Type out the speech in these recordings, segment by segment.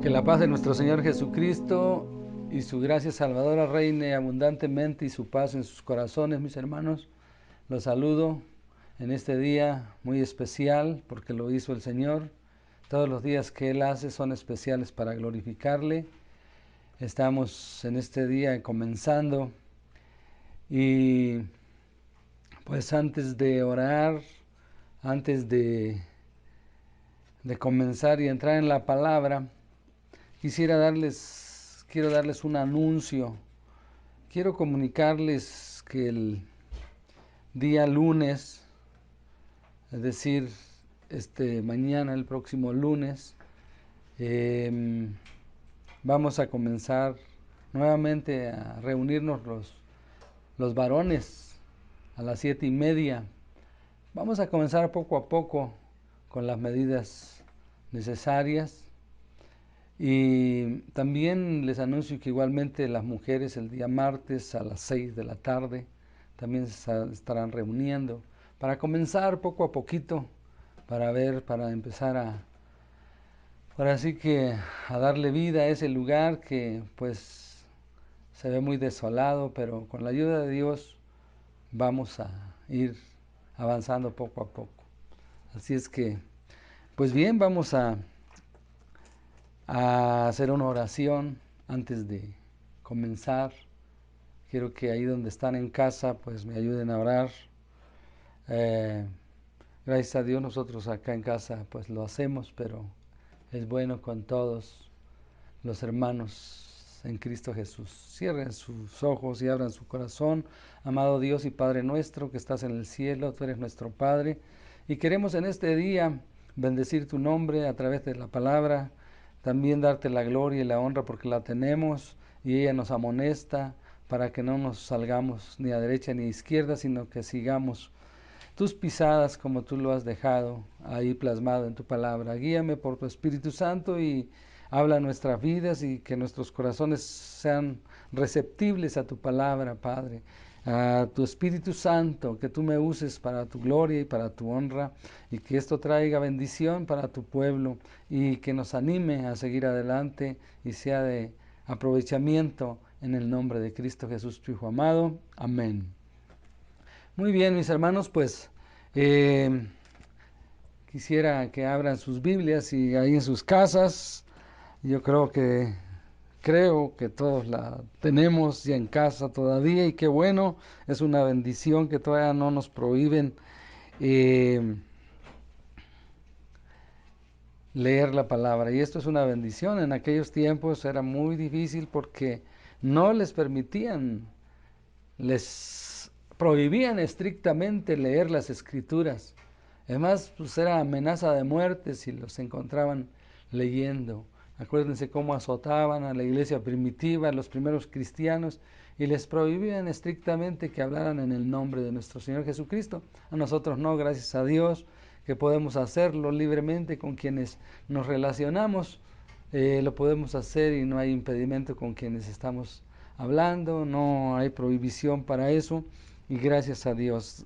Que la paz de nuestro Señor Jesucristo y su gracia salvadora reine abundantemente y su paz en sus corazones, mis hermanos. Los saludo en este día muy especial porque lo hizo el Señor. Todos los días que Él hace son especiales para glorificarle. Estamos en este día comenzando y pues antes de orar, antes de comenzar y entrar en la palabra, quiero darles un anuncio. Quiero comunicarles que el día lunes, es decir, mañana, el próximo lunes, vamos a comenzar nuevamente a reunirnos los varones a las 7:30. Vamos a comenzar poco a poco con las medidas necesarias. Y también les anuncio que igualmente las mujeres el día martes a las 6 de la tarde también se estarán reuniendo para comenzar poco a poquito, para empezar ahora sí que a darle vida a ese lugar que pues se ve muy desolado, pero con la ayuda de Dios vamos a ir avanzando poco a poco. Así es que, pues bien, vamos a hacer una oración antes de comenzar. Quiero que ahí donde están en casa, pues me ayuden a orar. Gracias a Dios nosotros acá en casa pues lo hacemos, pero es bueno con todos los hermanos en Cristo Jesús. Cierren sus ojos y abran su corazón. Amado Dios y Padre nuestro que estás en el cielo, tú eres nuestro Padre y queremos en este día bendecir tu nombre a través de la palabra, también darte la gloria y la honra porque la tenemos y ella nos amonesta para que no nos salgamos ni a derecha ni a izquierda, sino que sigamos tus pisadas como tú lo has dejado ahí plasmado en tu palabra. Guíame por tu Espíritu Santo y habla nuestras vidas y que nuestros corazones sean receptibles a tu palabra, Padre. A tu Espíritu Santo, que tú me uses para tu gloria y para tu honra y que esto traiga bendición para tu pueblo y que nos anime a seguir adelante y sea de aprovechamiento en el nombre de Cristo Jesús, tu Hijo amado. Amén. Muy bien, mis hermanos, pues quisiera que abran sus Biblias y ahí en sus casas. Yo creo que todos la tenemos ya en casa todavía y qué bueno, es una bendición que todavía no nos prohíben leer la palabra. Y esto es una bendición. En aquellos tiempos era muy difícil porque no les permitían, les prohibían estrictamente leer las escrituras. Además, pues era amenaza de muerte si los encontraban leyendo. Acuérdense cómo azotaban a la iglesia primitiva, a los primeros cristianos, y les prohibían estrictamente que hablaran en el nombre de nuestro Señor Jesucristo. A nosotros no, gracias a Dios, que podemos hacerlo libremente con quienes nos relacionamos. Lo podemos hacer y no hay impedimento con quienes estamos hablando, no hay prohibición para eso y gracias a Dios.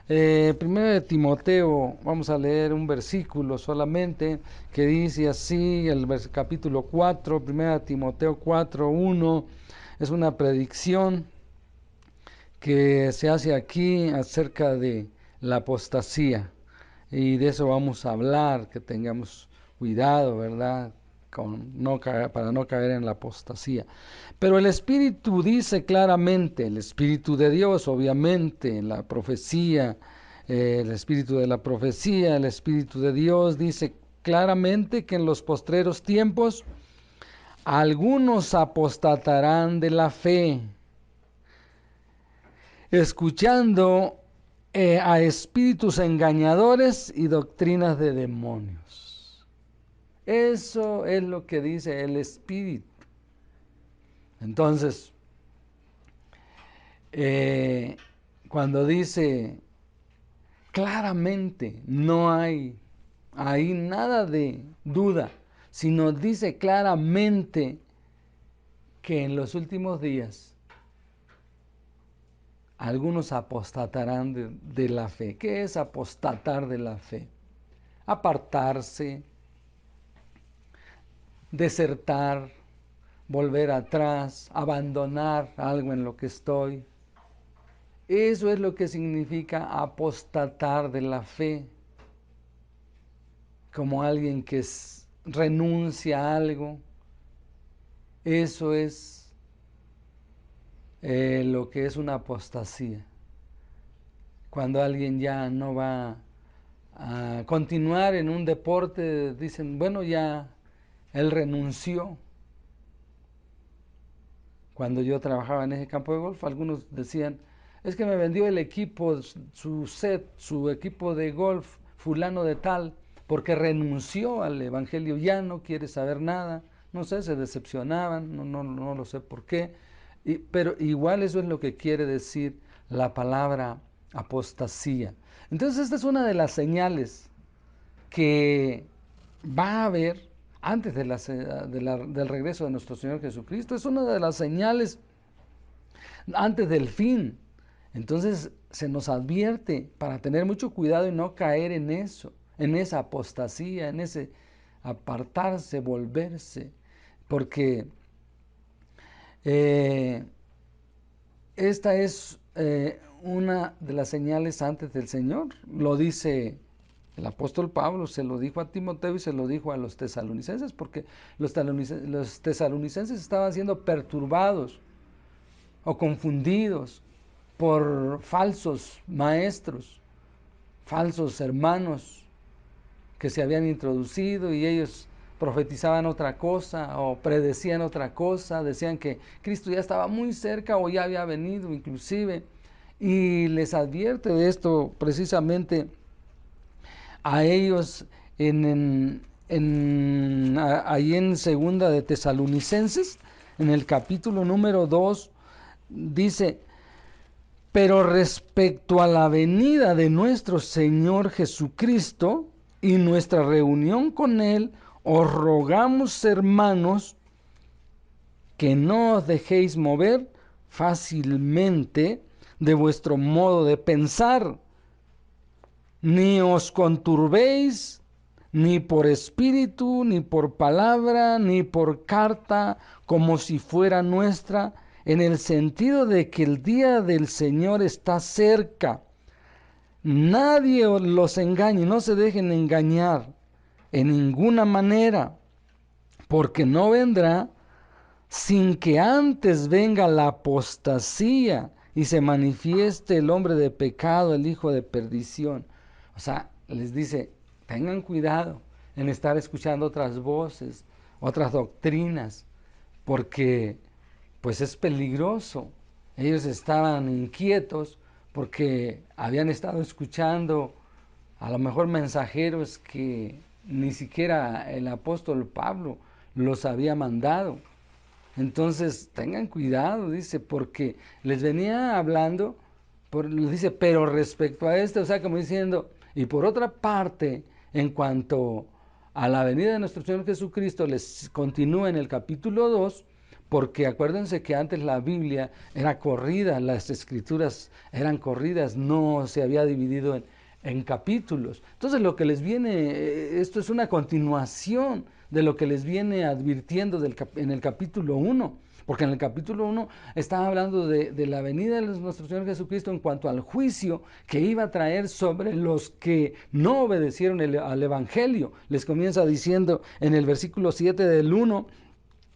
Primero de Timoteo, vamos a leer un versículo solamente que dice así, capítulo 4, primero de Timoteo 4:1, es una predicción que se hace aquí acerca de la apostasía y de eso vamos a hablar, que tengamos cuidado, ¿verdad? Para no caer en la apostasía. Pero el Espíritu dice claramente, el Espíritu de Dios, obviamente, en la profecía, el Espíritu de la profecía, el Espíritu de Dios dice claramente que en los postreros tiempos algunos apostatarán de la fe, escuchando a espíritus engañadores y doctrinas de demonios. Eso es lo que dice el Espíritu. Entonces, cuando dice claramente, no hay ahí nada de duda, sino dice claramente que en los últimos días algunos apostatarán de la fe. ¿Qué es apostatar de la fe? Apartarse, desertar, volver atrás, abandonar algo en lo que estoy. Eso es lo que significa apostatar de la fe, como alguien que renuncia a algo. Eso es lo que es una apostasía. Cuando alguien ya no va a continuar en un deporte, dicen, bueno, ya él renunció. Cuando yo trabajaba en ese campo de golf, algunos decían, es que me vendió el equipo, su equipo de golf, fulano de tal, porque renunció al evangelio, ya no quiere saber nada. No sé, se decepcionaban, no lo sé por qué. Pero igual eso es lo que quiere decir la palabra apostasía. Entonces esta es una de las señales que va a haber antes del regreso de nuestro Señor Jesucristo. Es una de las señales antes del fin. Entonces se nos advierte para tener mucho cuidado y no caer en eso, en esa apostasía, en ese apartarse, volverse, porque esta es una de las señales antes del Señor. Lo dice el apóstol Pablo, se lo dijo a Timoteo y se lo dijo a los tesalonicenses, porque los tesalonicenses estaban siendo perturbados o confundidos por falsos maestros, falsos hermanos que se habían introducido y ellos profetizaban otra cosa o predecían otra cosa, decían que Cristo ya estaba muy cerca o ya había venido inclusive, y les advierte de esto precisamente a ellos ahí en segunda de Tesalonicenses, en el capítulo número 2, dice, pero respecto a la venida de nuestro Señor Jesucristo y nuestra reunión con Él, os rogamos, hermanos, que no os dejéis mover fácilmente de vuestro modo de pensar, ni os conturbéis, ni por espíritu, ni por palabra, ni por carta, como si fuera nuestra, en el sentido de que el día del Señor está cerca. Nadie los engañe, no se dejen engañar en ninguna manera, porque no vendrá sin que antes venga la apostasía y se manifieste el hombre de pecado, el hijo de perdición. O sea, les dice, tengan cuidado en estar escuchando otras voces, otras doctrinas, porque pues es peligroso. Ellos estaban inquietos porque habían estado escuchando a lo mejor mensajeros que ni siquiera el apóstol Pablo los había mandado. Entonces tengan cuidado, dice, porque les venía hablando, les dice, pero respecto a esto, o sea, como diciendo, y por otra parte, en cuanto a la venida de nuestro Señor Jesucristo, les continúa en el capítulo 2, porque acuérdense que antes la Biblia era corrida, las escrituras eran corridas, no se había dividido en capítulos. Entonces lo que les viene, esto es una continuación de lo que les viene advirtiendo en el capítulo 1, porque en el capítulo 1 está hablando de la venida de nuestro Señor Jesucristo en cuanto al juicio que iba a traer sobre los que no obedecieron al Evangelio. Les comienza diciendo en el versículo 7 del 1,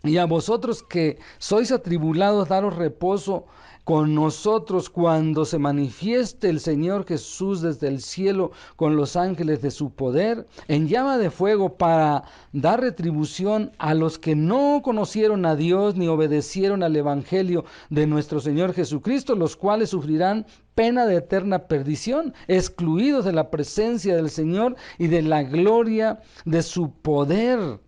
y a vosotros que sois atribulados, daros reposo con nosotros cuando se manifieste el Señor Jesús desde el cielo con los ángeles de su poder, en llama de fuego, para dar retribución a los que no conocieron a Dios ni obedecieron al Evangelio de nuestro Señor Jesucristo, los cuales sufrirán pena de eterna perdición, excluidos de la presencia del Señor y de la gloria de su poder,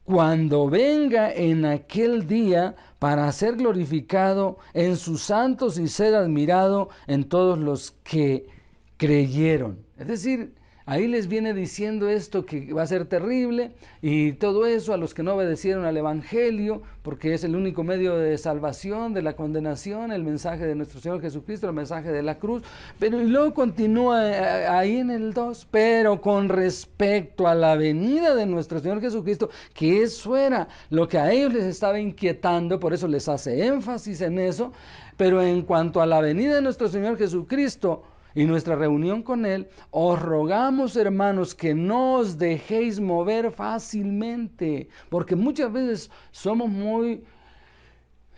cuando venga en aquel día para ser glorificado en sus santos y ser admirado en todos los que creyeron. Es decir, Ahí les viene diciendo esto que va a ser terrible y todo eso a los que no obedecieron al Evangelio, porque es el único medio de salvación, de la condenación, el mensaje de nuestro Señor Jesucristo, el mensaje de la cruz. Pero y luego continúa ahí en el 2, pero con respecto a la venida de nuestro Señor Jesucristo, que eso era lo que a ellos les estaba inquietando, por eso les hace énfasis en eso, pero en cuanto a la venida de nuestro Señor Jesucristo, y nuestra reunión con Él, os rogamos, hermanos, que no os dejéis mover fácilmente, porque muchas veces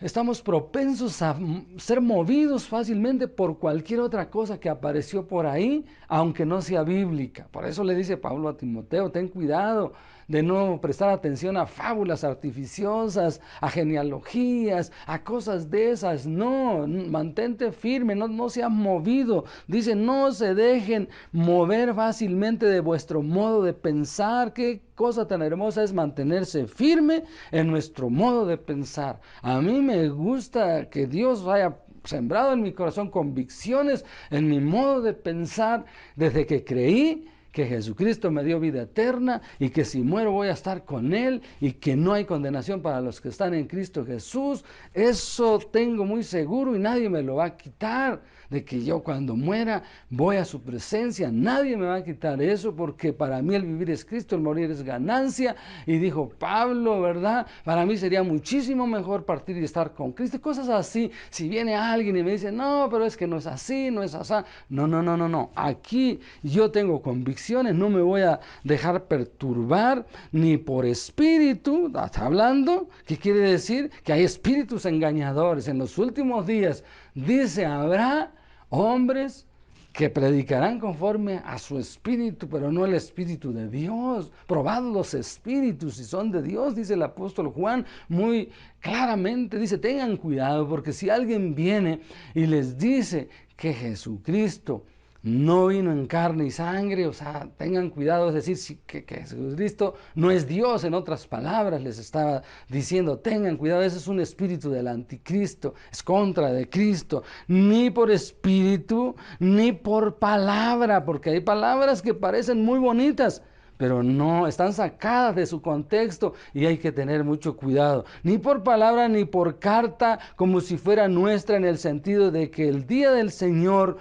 estamos propensos a ser movidos fácilmente por cualquier otra cosa que apareció por ahí, aunque no sea bíblica. Por eso le dice Pablo a Timoteo, ten cuidado de no prestar atención a fábulas artificiosas, a genealogías, a cosas de esas. No, mantente firme, no seas movido. Dice, no se dejen mover fácilmente de vuestro modo de pensar. Qué cosa tan hermosa es mantenerse firme en nuestro modo de pensar. A mí me gusta que Dios haya sembrado en mi corazón convicciones en mi modo de pensar desde que creí que Jesucristo me dio vida eterna y que si muero voy a estar con Él y que no hay condenación para los que están en Cristo Jesús. Eso tengo muy seguro y nadie me lo va a quitar, de que yo cuando muera voy a su presencia. Nadie me va a quitar eso, porque para mí el vivir es Cristo, el morir es ganancia. Y dijo Pablo, ¿verdad? Para mí sería muchísimo mejor partir y estar con Cristo. Cosas así. Si viene alguien y me dice, no, pero es que no es así, no es así. No. Aquí yo tengo convicciones, no me voy a dejar perturbar ni por espíritu. ¿Está hablando? ¿Qué quiere decir? Que hay espíritus engañadores. En los últimos días, dice, habrá hombres que predicarán conforme a su espíritu, pero no el espíritu de Dios. Probad los espíritus si son de Dios, dice el apóstol Juan muy claramente. Dice, tengan cuidado, porque si alguien viene y les dice que Jesucristo no vino en carne y sangre, o sea, tengan cuidado, es decir, que Jesucristo no es Dios, en otras palabras les estaba diciendo, tengan cuidado, ese es un espíritu del anticristo, es contra de Cristo, ni por espíritu, ni por palabra, porque hay palabras que parecen muy bonitas, pero no, están sacadas de su contexto y hay que tener mucho cuidado. Ni por palabra ni por carta, como si fuera nuestra, en el sentido de que el día del Señor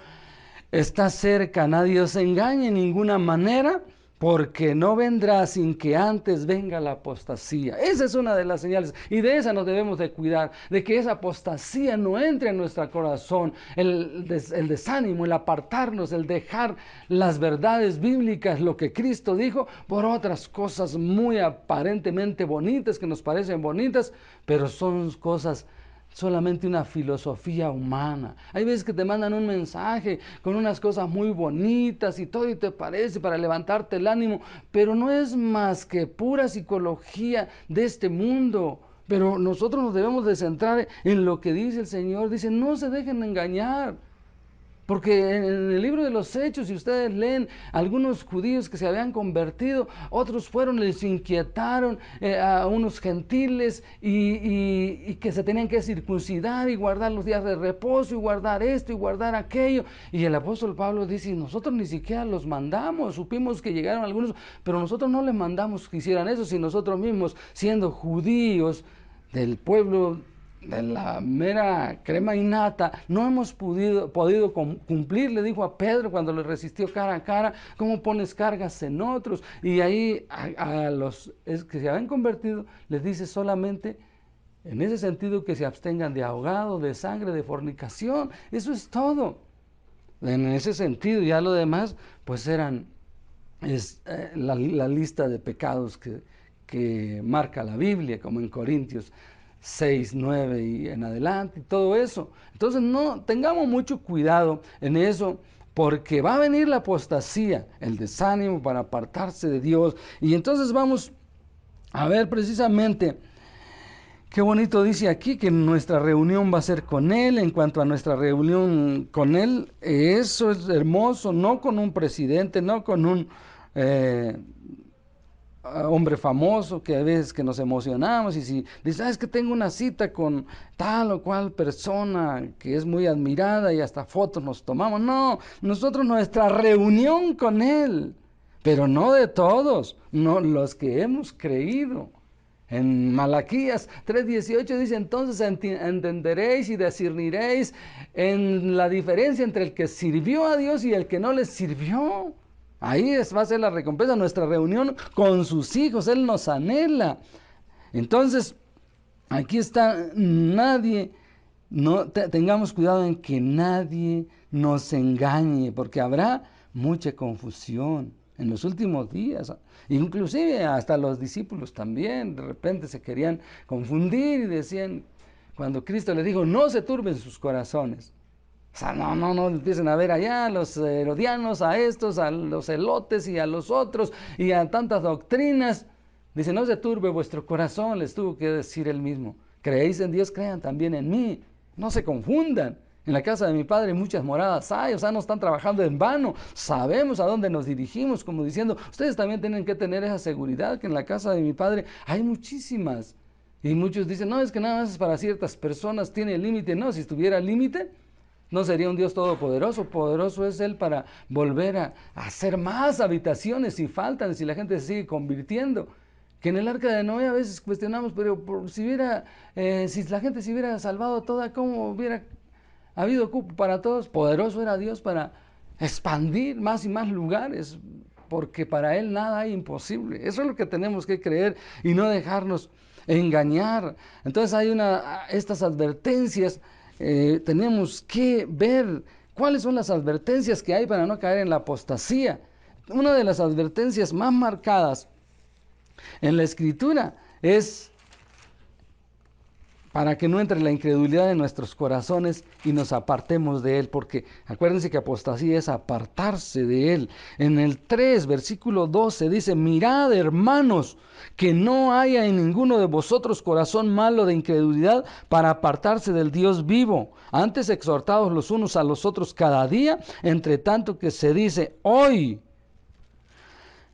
está cerca, nadie os engañe en ninguna manera, porque no vendrá sin que antes venga la apostasía. Esa es una de las señales, y de esa nos debemos de cuidar, de que esa apostasía no entre en nuestro corazón, el desánimo, el apartarnos, el dejar las verdades bíblicas, lo que Cristo dijo, por otras cosas muy aparentemente bonitas, que nos parecen bonitas, pero son cosas solamente una filosofía humana. Hay veces que te mandan un mensaje con unas cosas muy bonitas y todo y te parece para levantarte el ánimo, pero no es más que pura psicología de este mundo. Pero nosotros nos debemos de centrar en lo que dice el Señor. Dice, no se dejen engañar. Porque en el libro de los Hechos, si ustedes leen, algunos judíos que se habían convertido, otros fueron, les inquietaron a unos gentiles y que se tenían que circuncidar y guardar los días de reposo y guardar esto y guardar aquello. Y el apóstol Pablo dice, nosotros ni siquiera los mandamos, supimos que llegaron algunos, pero nosotros no les mandamos que hicieran eso, si nosotros mismos, siendo judíos del pueblo de la mera crema innata, no hemos podido cumplir, le dijo a Pedro cuando le resistió cara a cara, ¿cómo pones cargas en otros? Y ahí a los que se habían convertido les dice solamente, en ese sentido, que se abstengan de ahogado, de sangre, de fornicación, eso es todo. En ese sentido, ya lo demás, pues la lista de pecados que marca la Biblia, como en Corintios 6, 9 y en adelante, y todo eso. Entonces no tengamos mucho cuidado en eso, porque va a venir la apostasía, el desánimo para apartarse de Dios. Y entonces vamos a ver precisamente qué bonito dice aquí que nuestra reunión va a ser con Él. En cuanto a nuestra reunión con Él, eso es hermoso, no con un presidente, no con un hombre famoso, que a veces que nos emocionamos y si dices, es que tengo una cita con tal o cual persona que es muy admirada y hasta fotos nos tomamos. No, nosotros nuestra reunión con Él pero no de todos, no los que hemos creído. En Malaquías 3:18 dice, entonces entenderéis y discerniréis en la diferencia entre el que sirvió a Dios y el que no le sirvió. Ahí va a ser la recompensa, nuestra reunión con sus hijos, Él nos anhela. Entonces, aquí está, nadie, no tengamos cuidado en que nadie nos engañe, porque habrá mucha confusión en los últimos días. Inclusive hasta los discípulos también de repente se querían confundir y decían, cuando Cristo les dijo, no se turben sus corazones. O sea, no empiecen a ver allá a los herodianos, a estos, a los elotes y a los otros y a tantas doctrinas. Dice, no se turbe vuestro corazón, les tuvo que decir él mismo. Creéis en Dios, crean también en mí. No se confundan. En la casa de mi Padre muchas moradas hay, o sea, no están trabajando en vano. Sabemos a dónde nos dirigimos, como diciendo, ustedes también tienen que tener esa seguridad que en la casa de mi Padre hay muchísimas. Y muchos dicen, no, es que nada más es para ciertas personas, tiene límite. No, si estuviera límite, no sería un Dios todopoderoso. Poderoso es Él para volver a hacer más habitaciones si faltan, si la gente se sigue convirtiendo. Que en el arca de Noé a veces cuestionamos, pero si la gente se hubiera salvado toda, ¿cómo hubiera habido cupo para todos? Poderoso era Dios para expandir más y más lugares, porque para Él nada hay imposible. Eso es lo que tenemos que creer y no dejarnos engañar. Entonces hay estas advertencias, tenemos que ver cuáles son las advertencias que hay para no caer en la apostasía. Una de las advertencias más marcadas en la Escritura es para que no entre la incredulidad en nuestros corazones y nos apartemos de Él, porque acuérdense que apostasía es apartarse de Él. En el 3, versículo 12 dice, mirad, hermanos, que no haya en ninguno de vosotros corazón malo de incredulidad para apartarse del Dios vivo. Antes exhortados los unos a los otros cada día, entre tanto que se dice hoy,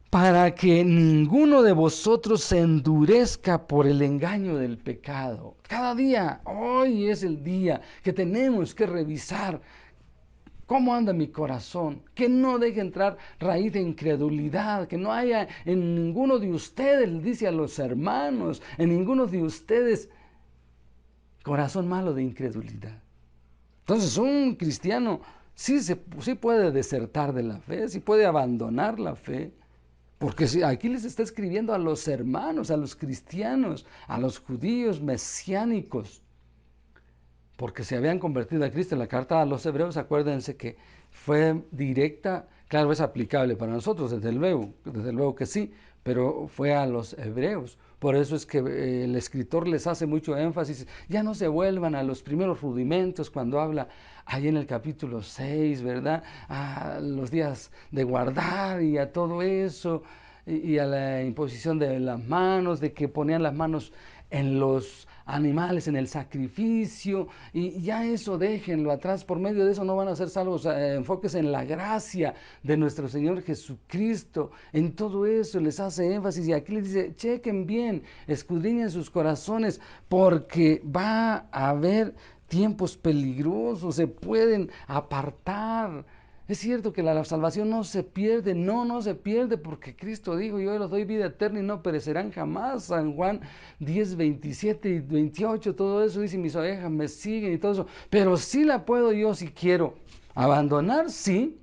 para que ninguno de vosotros se endurezca por el engaño del pecado. Cada día, hoy es el día que tenemos que revisar cómo anda mi corazón, que no deje entrar raíz de incredulidad, que no haya en ninguno de ustedes, le dice a los hermanos, en ninguno de ustedes corazón malo de incredulidad. Entonces un cristiano sí puede desertar de la fe, sí puede abandonar la fe. Porque aquí les está escribiendo a los hermanos, a los cristianos, a los judíos mesiánicos, porque se habían convertido a Cristo. En la carta a los hebreos, acuérdense que fue directa, claro, es aplicable para nosotros, desde luego que sí, pero fue a los hebreos. Por eso es que el escritor les hace mucho énfasis, ya no se vuelvan a los primeros rudimentos cuando habla ahí en el capítulo 6, ¿verdad? A los días de guardar y a todo eso, y a la imposición de las manos, de que ponían las manos en los animales, en el sacrificio, y ya eso déjenlo atrás. Por medio de eso no van a ser salvos. Enfóquense en la gracia de nuestro Señor Jesucristo. En todo eso les hace énfasis, y aquí les dice, chequen bien, escudriñen sus corazones, porque va a haber tiempos peligrosos, se pueden apartar. Es cierto que la salvación no se pierde, no se pierde, porque Cristo dijo, yo les doy vida eterna y no perecerán jamás. San Juan 10, 27 y 28, todo eso dice, mis ovejas me siguen y todo eso. Pero sí la puedo yo si quiero abandonar, sí,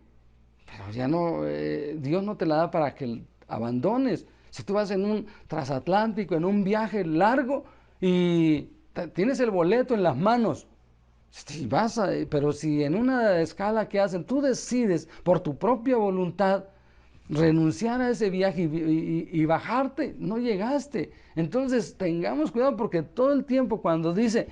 pero ya no, Dios no te la da para que abandones. Si tú vas en un transatlántico, en un viaje largo y tienes el boleto en las manos, si pero si en una escala que hacen, tú decides por tu propia voluntad renunciar a ese viaje y bajarte, no llegaste. Entonces tengamos cuidado, porque todo el tiempo cuando dice,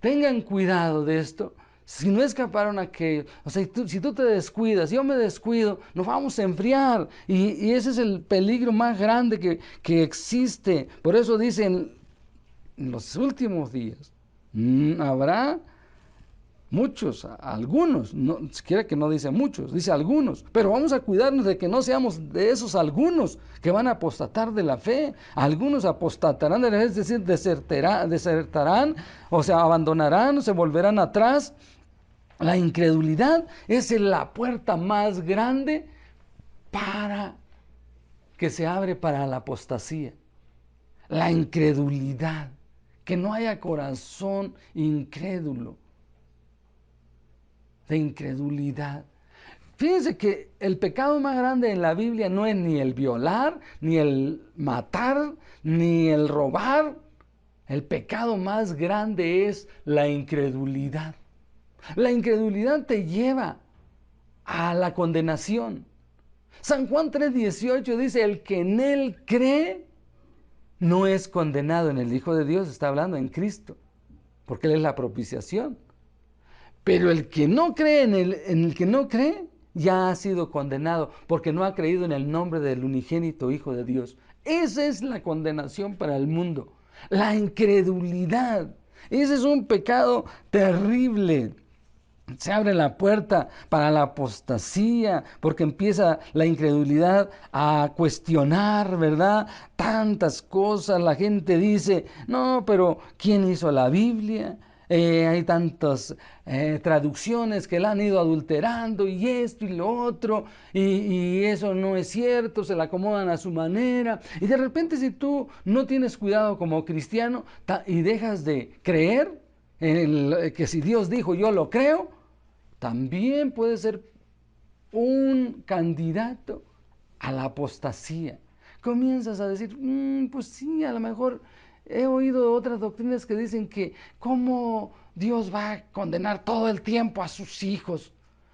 tengan cuidado de esto, si no escaparon aquellos, o sea, si tú te descuidas, yo me descuido, nos vamos a enfriar. Y ese es el peligro más grande que existe. Por eso dicen, en los últimos días habrá muchos, algunos, no, siquiera que no dice muchos, dice algunos, pero vamos a cuidarnos de que no seamos de esos algunos que van a apostatar de la fe. Algunos apostatarán de la fe, es decir, desertarán, o sea, abandonarán, se volverán atrás. La incredulidad es la puerta más grande para que se abre para la apostasía, la incredulidad, que no haya corazón incrédulo, de incredulidad. Fíjense que el pecado más grande en la Biblia no es ni el violar, ni el matar, ni el robar. El pecado más grande es la incredulidad. La incredulidad te lleva a la condenación. San Juan 3:18 dice, el que en él cree no es condenado. En el Hijo de Dios está hablando, en Cristo, porque Él es la propiciación. Pero el que no cree en el que no cree, ya ha sido condenado, porque no ha creído en el nombre del unigénito Hijo de Dios. Esa es la condenación para el mundo, la incredulidad. Ese es un pecado terrible. Se abre la puerta para la apostasía, porque empieza la incredulidad a cuestionar, ¿verdad? Tantas cosas. La gente dice, no, pero ¿quién hizo la Biblia? Hay tantas traducciones que la han ido adulterando y esto y lo otro, y eso no es cierto, se la acomodan a su manera. Y de repente, si tú no tienes cuidado como cristiano y dejas de creer en que si Dios dijo, yo lo creo, también puede ser un candidato a la apostasía. Comienzas a decir, pues sí, a lo mejor he oído otras doctrinas que dicen que cómo Dios va a condenar todo el tiempo a sus hijos.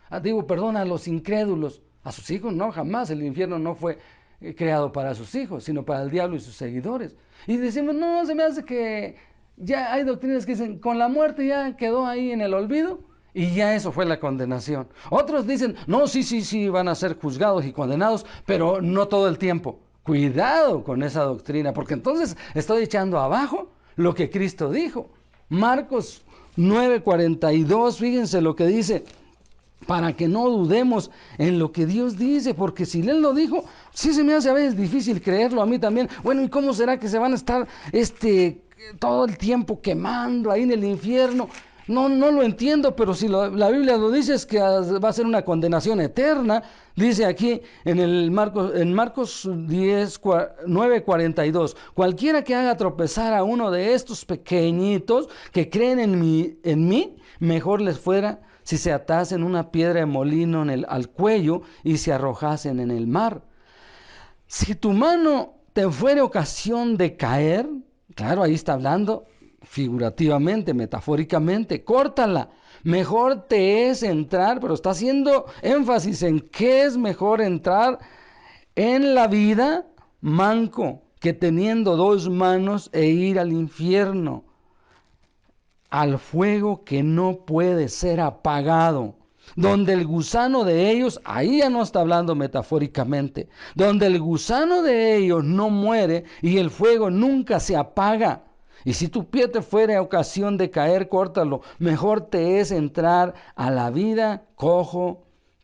Perdón, a los incrédulos. A sus hijos no, jamás. El infierno no fue creado para sus hijos, sino para el diablo y sus seguidores. Y decimos, no, se me hace que ya hay doctrinas que dicen, con la muerte ya quedó ahí en el olvido. Y ya eso fue la condenación. Otros dicen, no, sí, van a ser juzgados y condenados, pero no todo el tiempo. Cuidado con esa doctrina, porque entonces estoy echando abajo lo que Cristo dijo. Marcos 9:42, fíjense lo que dice, para que no dudemos en lo que Dios dice, porque si Él lo dijo, sí se me hace a veces difícil creerlo a mí también. Bueno, ¿y cómo será que se van a estar todo el tiempo quemando ahí en el infierno? No lo entiendo, pero si la Biblia lo dice es que va a ser una condenación eterna. Dice aquí en Marcos 9:42, cualquiera que haga tropezar a uno de estos pequeñitos que creen en mí, mejor les fuera si se atasen una piedra de molino al cuello y se arrojasen en el mar. Si tu mano te fuere ocasión de caer, claro, ahí está hablando figurativamente, metafóricamente, córtala. Mejor te es entrar, pero está haciendo énfasis en que es mejor entrar en la vida manco que teniendo dos manos e ir al infierno, al fuego que no puede ser apagado, donde el gusano de ellos, ahí ya no está hablando metafóricamente, donde el gusano de ellos no muere y el fuego nunca se apaga. Y si tu pie te fuere ocasión de caer, córtalo. Mejor te es entrar a la vida cojo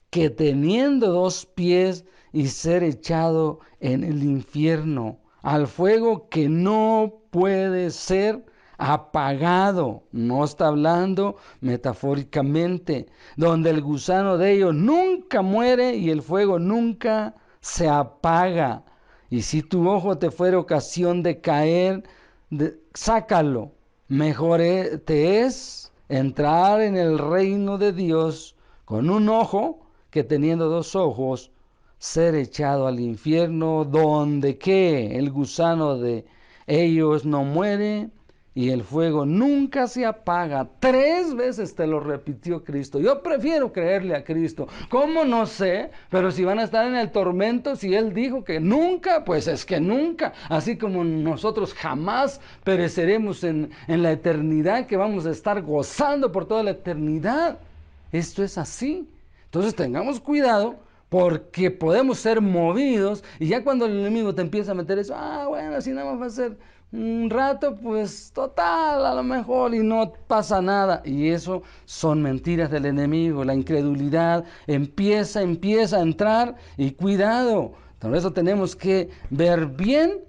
que teniendo dos pies y ser echado en el infierno, al fuego que no puede ser apagado. No está hablando metafóricamente, donde el gusano de ellos nunca muere y el fuego nunca se apaga. Y si tu ojo te fuera ocasión de caer, sácalo. Mejor te es entrar en el reino de Dios con un ojo que teniendo dos ojos ser echado al infierno, donde que el gusano de ellos no muere y el fuego nunca se apaga. 3 veces te lo repitió Cristo. Yo prefiero creerle a Cristo. ¿Cómo? No sé, pero si van a estar en el tormento, si Él dijo que nunca, pues es que nunca. Así como nosotros jamás pereceremos en la eternidad, que vamos a estar gozando por toda la eternidad. Esto es así. Entonces tengamos cuidado, porque podemos ser movidos, y ya cuando el enemigo te empieza a meter eso, bueno, si nada más va a ser un rato, pues total, a lo mejor, y no pasa nada. Y eso son mentiras del enemigo. La incredulidad empieza a entrar, y cuidado. Por eso tenemos que ver bien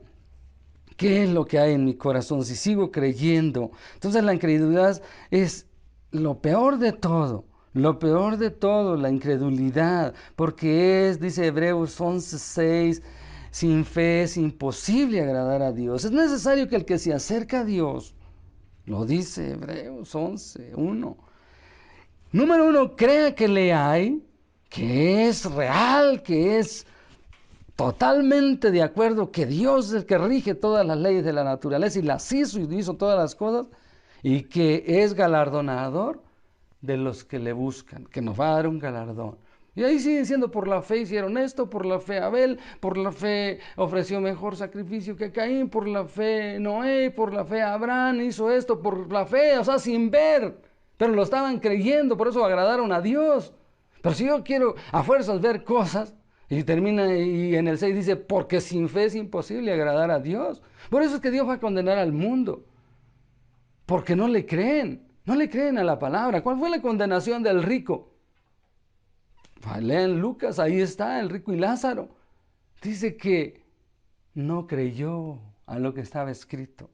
qué es lo que hay en mi corazón, si sigo creyendo. Entonces la incredulidad es lo peor de todo. Lo peor de todo, la incredulidad, porque dice Hebreos 11:6, sin fe es imposible agradar a Dios. Es necesario que el que se acerca a Dios, lo dice Hebreos 11:1. Número 1, crea que le hay, que es real, que es totalmente de acuerdo, que Dios es el que rige todas las leyes de la naturaleza y las hizo y hizo todas las cosas, y que es galardonador de los que le buscan, que nos va a dar un galardón. Y ahí siguen diciendo, por la fe hicieron esto, por la fe Abel, por la fe ofreció mejor sacrificio que Caín, por la fe Noé, por la fe Abraham hizo esto, por la fe, o sea, sin ver, pero lo estaban creyendo, por eso agradaron a Dios. Pero si yo quiero a fuerzas ver cosas, y termina, y en el 6 dice, porque sin fe es imposible agradar a Dios. Por eso es que Dios va a condenar al mundo, porque no le creen a la palabra. ¿Cuál fue la condenación del rico? Lean Lucas, ahí está el rico y Lázaro. Dice que no creyó a lo que estaba escrito,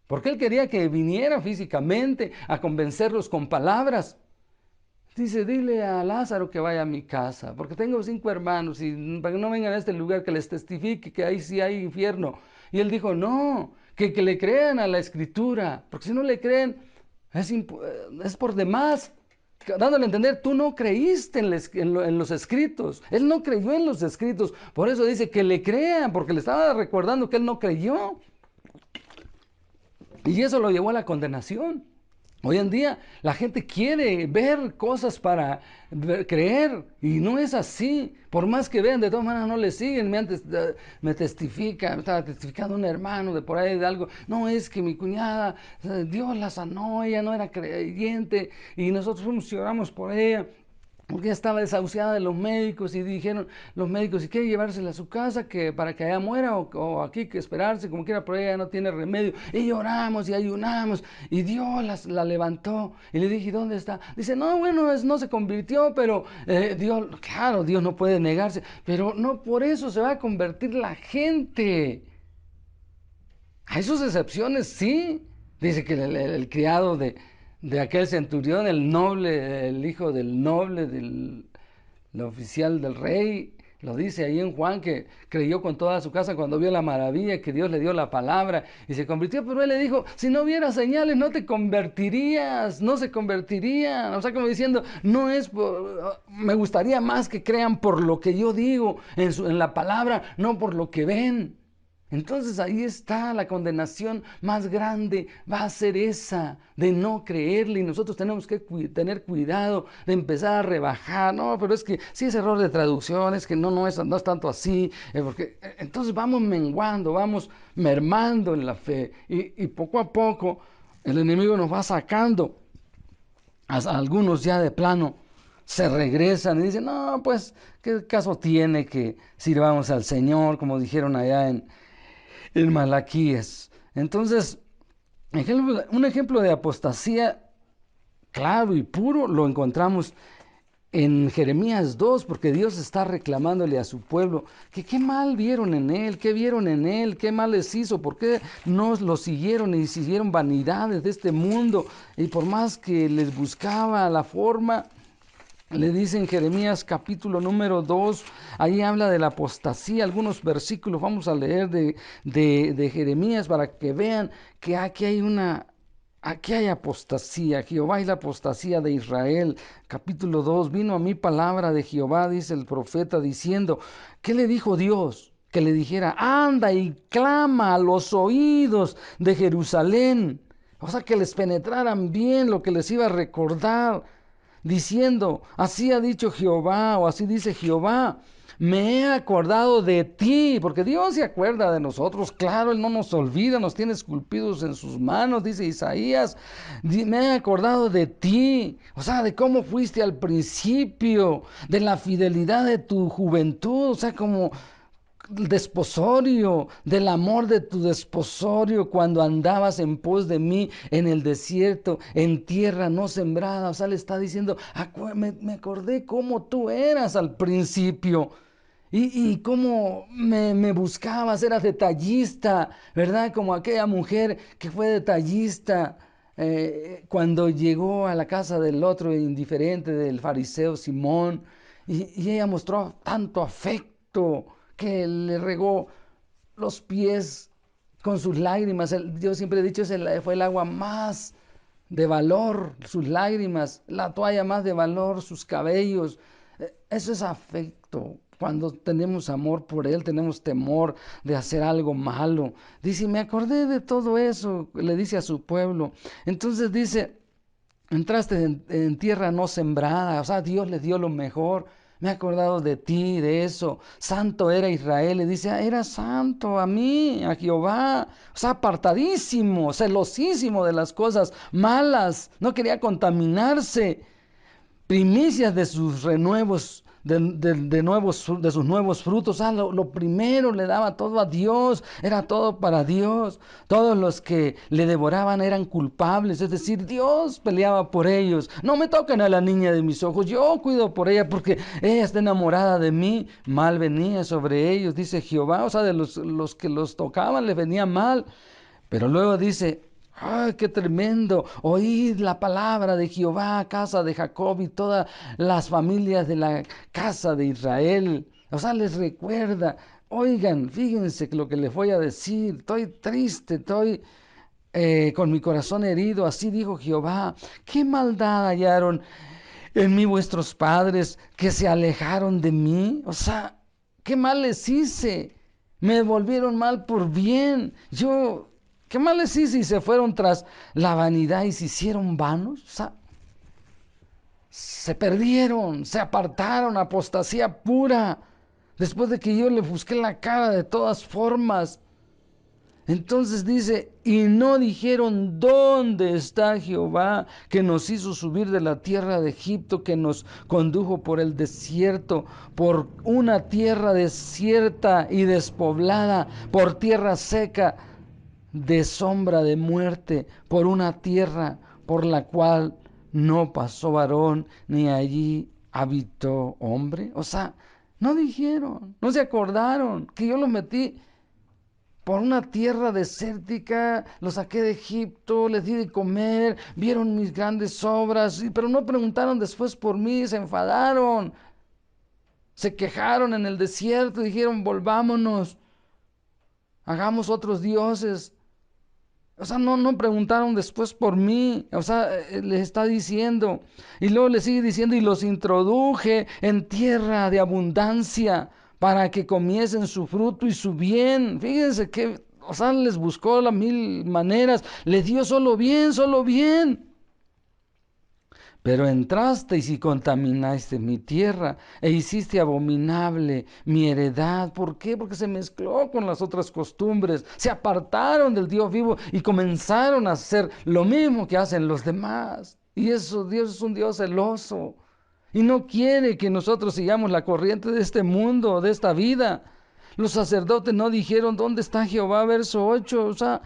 porque él quería que viniera físicamente a convencerlos con palabras. Dice, dile a Lázaro que vaya a mi casa, porque tengo 5 hermanos y para que no vengan a este lugar, que les testifique que ahí sí hay infierno. Y él dijo, no, que le crean a la escritura, porque si no le creen, es por demás. Dándole a entender, tú no creíste en los escritos. Él no creyó en los escritos. Por eso dice que le crean, porque le estaba recordando que él no creyó. Y eso lo llevó a la condenación. Hoy en día la gente quiere ver cosas para creer y no es así. Por más que vean, de todas maneras no le siguen. Me testifica, me estaba testificando un hermano de por ahí de algo. No, es que mi cuñada, Dios la sanó, ella no era creyente y nosotros fuimos y oramos por ella, porque ella estaba desahuciada de los médicos y dijeron los médicos, si quiere llevársela a su casa que para que allá muera o aquí que esperarse, como quiera, pero ella no tiene remedio. Y lloramos y ayunamos y Dios la levantó. Y le dije, ¿dónde está? Dice, no, bueno, no se convirtió, pero Dios, claro, Dios no puede negarse, pero no por eso se va a convertir la gente. Hay sus excepciones, sí. Dice que el criado de aquel centurión, el noble, el hijo del noble, del oficial del rey, lo dice ahí en Juan, que creyó con toda su casa cuando vio la maravilla, que Dios le dio la palabra y se convirtió, pero él le dijo, si no hubiera señales no te convertirías, no se convertirían. O sea, como diciendo, no es, me gustaría más que crean por lo que yo digo en la palabra, no por lo que ven. Entonces ahí está la condenación más grande, va a ser esa de no creerle, y nosotros tenemos que tener cuidado de empezar a rebajar. No, pero es que sí es error de traducción, es que no es tanto así, porque entonces vamos menguando, vamos mermando en la fe y poco a poco el enemigo nos va sacando. Algunos ya de plano se regresan y dicen, no, pues, ¿qué caso tiene que sirvamos al Señor? Como dijeron allá en Malaquías. Entonces, un ejemplo de apostasía claro y puro lo encontramos en Jeremías 2, porque Dios está reclamándole a su pueblo que qué mal vieron en él, qué vieron en él, qué mal les hizo, por qué no lo siguieron y siguieron vanidades de este mundo, y por más que les buscaba la forma. Le dice en Jeremías capítulo número 2, ahí habla de la apostasía, algunos versículos vamos a leer de Jeremías para que vean que aquí hay apostasía. Jehová y la apostasía de Israel. Capítulo 2, vino a mí palabra de Jehová, dice el profeta, diciendo, ¿qué le dijo Dios? Que le dijera, anda y clama a los oídos de Jerusalén. O sea, que les penetraran bien lo que les iba a recordar, diciendo, así ha dicho Jehová, o así dice Jehová, me he acordado de ti, porque Dios se acuerda de nosotros, claro, Él no nos olvida, nos tiene esculpidos en sus manos, dice Isaías, me he acordado de ti, o sea, de cómo fuiste al principio, de la fidelidad de tu juventud, o sea, como desposorio, del amor de tu desposorio cuando andabas en pos de mí en el desierto, en tierra no sembrada. O sea, le está diciendo, me acordé cómo tú eras al principio. Y cómo me buscabas, eras detallista, ¿verdad? Como aquella mujer que fue detallista cuando llegó a la casa del otro indiferente, del fariseo Simón, y ella mostró tanto afecto que le regó los pies con sus lágrimas. Yo siempre he dicho, ese fue el agua más de valor, sus lágrimas, la toalla más de valor, sus cabellos. Eso es afecto. Cuando tenemos amor por Él, tenemos temor de hacer algo malo. Dice, me acordé de todo eso, le dice a su pueblo. Entonces dice, entraste en tierra no sembrada, o sea, Dios les dio lo mejor. Me he acordado de ti, de eso. Santo era Israel. Le dice, era santo a mí, a Jehová. O sea, apartadísimo, celosísimo de las cosas malas. No quería contaminarse. Primicias de sus renuevos, de sus nuevos frutos. Lo primero le daba todo a Dios, era todo para Dios. Todos los que le devoraban eran culpables, es decir, Dios peleaba por ellos. No me toquen a la niña de mis ojos, yo cuido por ella porque ella está enamorada de mí. Mal venía sobre ellos, dice Jehová. O sea, de los que los tocaban les venía mal. Pero luego dice, ¡ay, qué tremendo! Oíd la palabra de Jehová, casa de Jacob y todas las familias de la casa de Israel. O sea, les recuerda, oigan, fíjense lo que les voy a decir. Estoy triste, estoy con mi corazón herido. Así dijo Jehová. ¿Qué maldad hallaron en mí vuestros padres que se alejaron de mí? O sea, ¿qué mal les hice? Me volvieron mal por bien. ¿Qué mal les hice? Y se fueron tras la vanidad y se hicieron vanos. O sea, se perdieron, se apartaron, apostasía pura. Después de que yo le busqué la cara de todas formas. Entonces dice, y no dijeron, ¿dónde está Jehová que nos hizo subir de la tierra de Egipto, que nos condujo por el desierto, por una tierra desierta y despoblada, por tierra seca, de sombra de muerte, por una tierra por la cual no pasó varón, ni allí habitó hombre? O sea, no dijeron, no se acordaron que yo los metí por una tierra desértica, los saqué de Egipto, les di de comer, vieron mis grandes obras, pero no preguntaron después por mí, se enfadaron, se quejaron en el desierto, dijeron, volvámonos, hagamos otros dioses. O sea, no preguntaron después por mí. O sea, les está diciendo. Y luego le sigue diciendo, y los introduje en tierra de abundancia para que comiesen su fruto y su bien. Fíjense que, o sea, les buscó las mil maneras. Les dio solo bien, solo bien. Pero entrasteis y contaminaste mi tierra e hiciste abominable mi heredad. ¿Por qué? Porque se mezcló con las otras costumbres. Se apartaron del Dios vivo y comenzaron a hacer lo mismo que hacen los demás. Y eso, Dios es un Dios celoso. Y no quiere que nosotros sigamos la corriente de este mundo, de esta vida. Los sacerdotes no dijeron, ¿dónde está Jehová? Verso 8. O sea,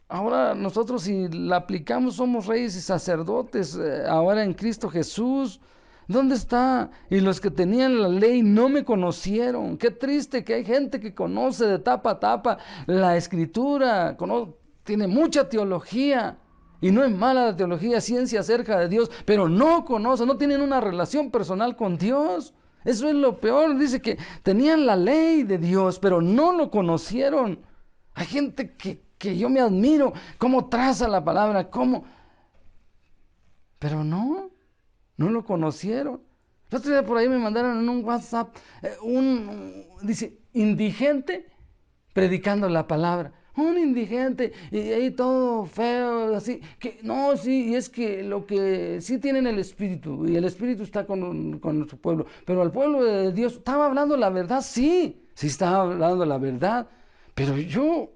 ahora nosotros si la aplicamos somos reyes y sacerdotes, ahora en Cristo Jesús. ¿Dónde está? Y los que tenían la ley no me conocieron. Qué triste que hay gente que conoce de tapa a tapa la escritura, tiene mucha teología. Y no es mala la teología, ciencia acerca de Dios, pero no conocen, no tienen una relación personal con Dios. Eso es lo peor. Dice que tenían la ley de Dios, pero no lo conocieron. Hay gente que yo me admiro, cómo traza la palabra, pero no lo conocieron. El otro día por ahí me mandaron en un WhatsApp, dice, indigente predicando la palabra. Un indigente, y ahí todo feo, así, que no, sí, y es que lo que sí tienen el Espíritu, y el Espíritu está con su pueblo, pero al pueblo de Dios, ¿estaba hablando la verdad? Sí estaba hablando la verdad, pero yo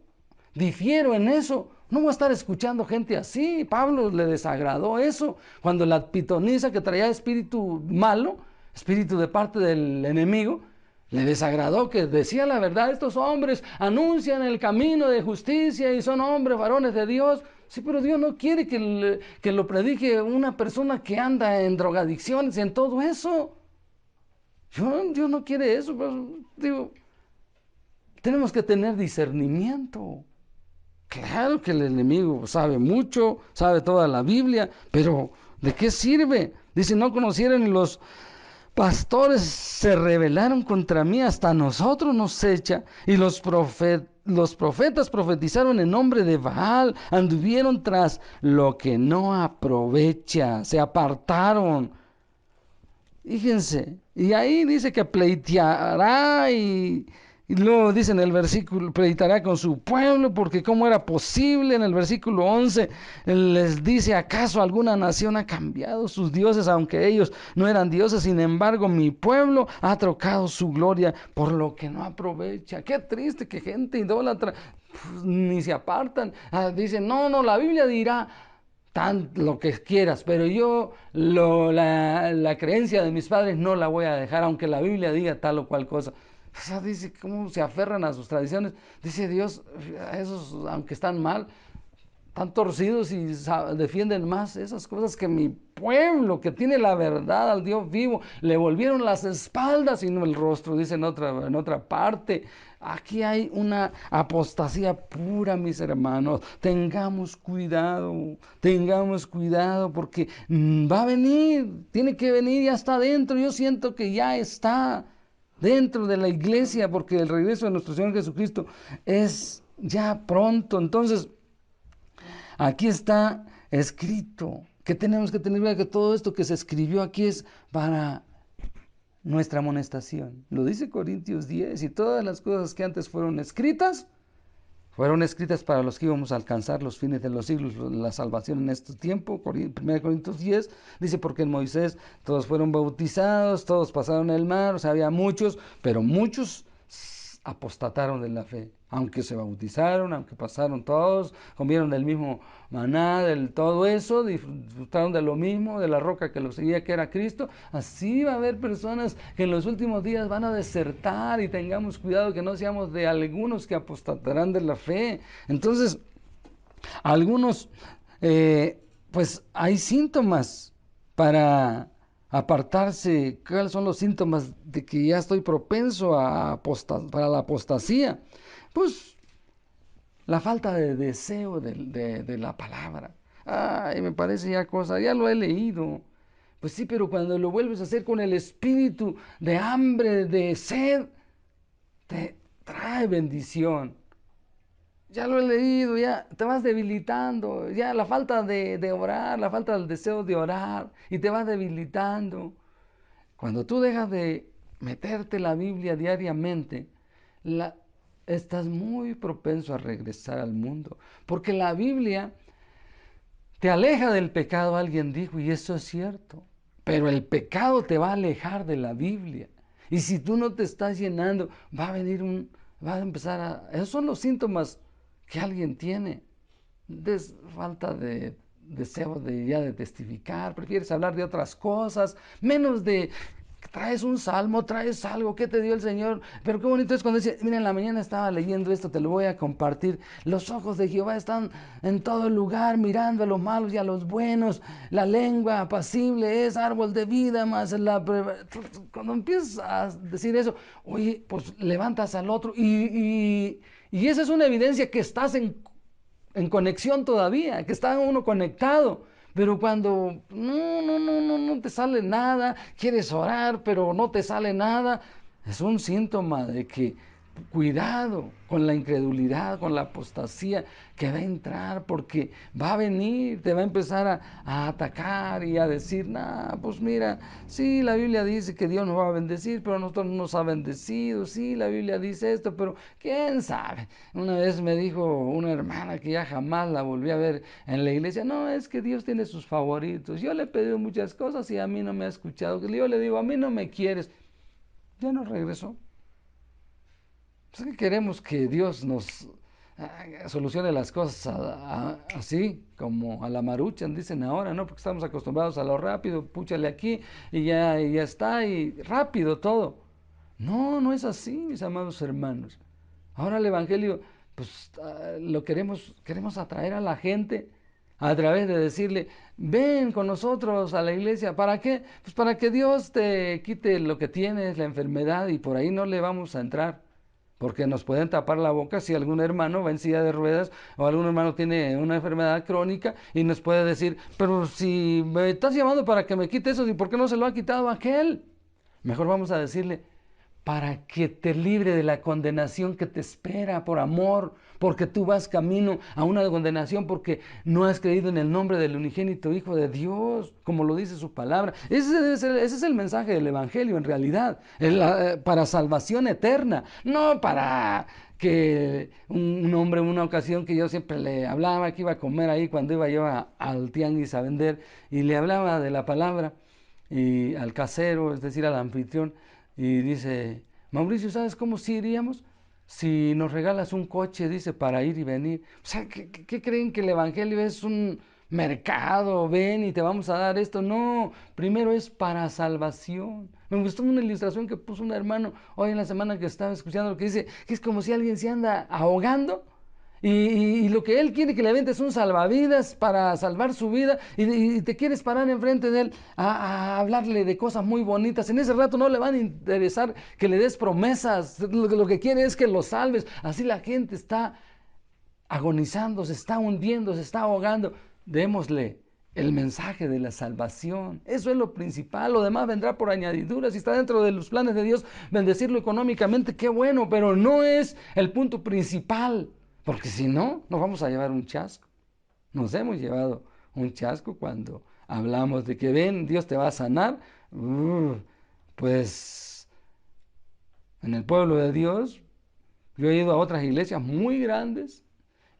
difiero en eso. No voy a estar escuchando gente así. Pablo le desagradó eso cuando la pitonisa que traía espíritu malo, espíritu de parte del enemigo, le desagradó que decía la verdad. Estos hombres anuncian el camino de justicia y son hombres, varones de Dios. Sí, pero Dios no quiere que lo predique una persona que anda en drogadicciones, en todo eso. Dios no quiere eso. Pero, digo, tenemos que tener discernimiento. Claro que el enemigo sabe mucho, sabe toda la Biblia, pero ¿de qué sirve? Dice, no conocieron los pastores se rebelaron contra mí, hasta nosotros nos echa. Y los profetas profetizaron en nombre de Baal, anduvieron tras lo que no aprovecha, se apartaron. Fíjense, y ahí dice que pleiteará y luego dice en el versículo, pleiteará con su pueblo, porque cómo era posible, en el versículo 11 les dice, ¿acaso alguna nación ha cambiado sus dioses, aunque ellos no eran dioses? Sin embargo, mi pueblo ha trocado su gloria por lo que no aprovecha. Qué triste que gente idólatra pues, ni se apartan. Dicen, no, la Biblia dirá lo que quieras, pero yo la creencia de mis padres no la voy a dejar, aunque la Biblia diga tal o cual cosa. O sea, dice cómo se aferran a sus tradiciones. Dice Dios, esos, aunque están mal, están torcidos y defienden más esas cosas que mi pueblo, que tiene la verdad al Dios vivo, le volvieron las espaldas y no el rostro, dice en otra parte. Aquí hay una apostasía pura, mis hermanos. Tengamos cuidado porque va a venir, tiene que venir, ya está dentro. Yo siento que ya está dentro de la iglesia porque el regreso de nuestro Señor Jesucristo es ya pronto. Entonces, aquí está escrito que tenemos que tener cuidado, que todo esto que se escribió aquí es para nuestra amonestación. Lo dice Corintios 10, y todas las cosas que antes fueron escritas para los que íbamos a alcanzar los fines de los siglos, la salvación en este tiempo. 1 Corintios 10 dice, porque en Moisés todos fueron bautizados, todos pasaron el mar, o sea, había muchos, pero muchos apostataron de la fe, aunque se bautizaron, aunque pasaron todos, comieron del mismo maná, todo eso, disfrutaron de lo mismo, de la roca que los seguía, que era Cristo. Así va a haber personas que en los últimos días van a desertar, y tengamos cuidado que no seamos de algunos que apostatarán de la fe. Entonces, algunos, pues hay síntomas para apartarse. ¿Cuáles son los síntomas de que ya estoy propenso para la apostasía? Pues la falta de deseo de la palabra. Ay, me parece ya cosa, ya lo he leído. Pues sí, pero cuando lo vuelves a hacer con el espíritu de hambre, de sed, te trae bendición. Ya lo he leído, ya te vas debilitando, ya la falta de orar, la falta del deseo de orar, y te vas debilitando. Cuando tú dejas de meterte la Biblia diariamente, estás muy propenso a regresar al mundo, porque la Biblia te aleja del pecado, alguien dijo, y eso es cierto, pero el pecado te va a alejar de la Biblia. Y si tú no te estás llenando, va a empezar esos son los síntomas que alguien tiene. Falta de deseo de testificar, prefieres hablar de otras cosas, menos de traes un salmo, traes algo, ¿qué te dio el Señor? Pero qué bonito es cuando dice, mira, en la mañana estaba leyendo esto, te lo voy a compartir. Los ojos de Jehová están en todo lugar, mirando a los malos y a los buenos. La lengua apacible es árbol de vida, más cuando empiezas a decir eso, oye, pues levantas al otro y esa es una evidencia que estás en conexión todavía, que está uno conectado. Pero cuando no te sale nada, quieres orar, pero no te sale nada, es un síntoma de que cuidado con la incredulidad, con la apostasía que va a entrar, porque va a venir, te va a empezar a atacar y a decir, pues mira, sí, la Biblia dice que Dios nos va a bendecir, pero a nosotros no nos ha bendecido, sí, la Biblia dice esto, pero quién sabe. Una vez me dijo una hermana que ya jamás la volví a ver en la iglesia, no, es que Dios tiene sus favoritos, yo le he pedido muchas cosas y a mí no me ha escuchado, yo le digo, a mí no me quieres, ya no regresó. Es que queremos que Dios nos solucione las cosas así, como a la maruchan, dicen ahora, ¿no? Porque estamos acostumbrados a lo rápido, púchale aquí y ya está, y rápido todo. No es así, mis amados hermanos. Ahora el Evangelio, pues lo queremos atraer a la gente a través de decirle, ven con nosotros a la iglesia. ¿Para qué? Pues para que Dios te quite lo que tienes, la enfermedad, y por ahí no le vamos a entrar. Porque nos pueden tapar la boca si algún hermano va en silla de ruedas o algún hermano tiene una enfermedad crónica y nos puede decir, pero si me estás llamando para que me quite eso, ¿y por qué no se lo ha quitado a aquel? Mejor vamos a decirle, para que te libre de la condenación que te espera por amor, porque tú vas camino a una condenación porque no has creído en el nombre del unigénito Hijo de Dios, como lo dice su palabra. Ese es el mensaje del Evangelio en realidad, para salvación eterna, no para que un hombre en una ocasión que yo siempre le hablaba, que iba a comer ahí cuando iba yo al tianguis a vender, y le hablaba de la palabra y al casero, es decir, al anfitrión, y dice, Mauricio, ¿sabes cómo sí iríamos? Si nos regalas un coche, dice, para ir y venir. O sea, ¿qué creen que el Evangelio es un mercado? Ven y te vamos a dar esto. No, primero es para salvación. Me gustó una ilustración que puso un hermano hoy en la semana que estaba escuchando, lo que dice que es como si alguien se anda ahogando y lo que él quiere que le aventes un salvavidas para salvar su vida y te quieres parar enfrente de él a hablarle de cosas muy bonitas. En ese rato no le van a interesar que le des promesas. Lo que quiere es que lo salves. Así la gente está agonizando, se está hundiendo, se está ahogando. Démosle el mensaje de la salvación. Eso es lo principal. Lo demás vendrá por añadidura. Si está dentro de los planes de Dios, bendecirlo económicamente, qué bueno, pero no es el punto principal. Porque si no, nos vamos a llevar un chasco. Nos hemos llevado un chasco cuando hablamos de que ven, Dios te va a sanar. Pues en el pueblo de Dios, yo he ido a otras iglesias muy grandes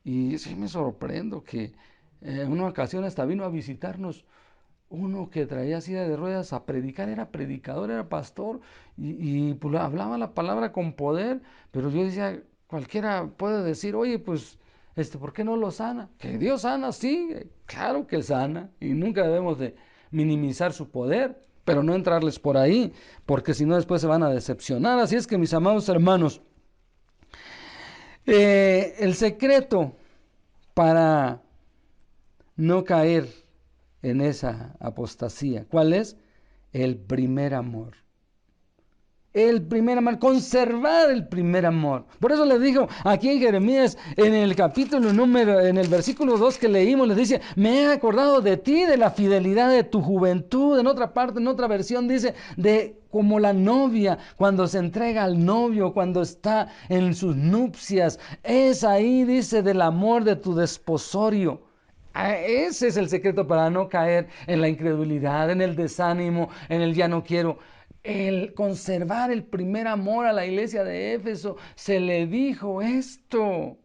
y sí me sorprendo que en una ocasión hasta vino a visitarnos uno que traía silla de ruedas a predicar, era predicador, era pastor y pues, hablaba la palabra con poder, pero yo decía, cualquiera puede decir, oye, pues, ¿por qué no lo sana? Que Dios sana, sí, claro que sana y nunca debemos de minimizar su poder, pero no entrarles por ahí, porque si no después se van a decepcionar. Así es que mis amados hermanos, el secreto para no caer en esa apostasía, ¿cuál es? El primer amor. El primer amor, conservar el primer amor. Por eso les digo aquí en Jeremías, en el capítulo en el versículo 2 que leímos, les dice, me he acordado de ti, de la fidelidad de tu juventud. En otra parte, en otra versión dice, de como la novia cuando se entrega al novio, cuando está en sus nupcias. Es ahí, dice, del amor de tu desposorio. Ese es el secreto para no caer en la incredulidad, en el desánimo, en el ya no quiero. El conservar el primer amor a la iglesia de Éfeso, se le dijo esto.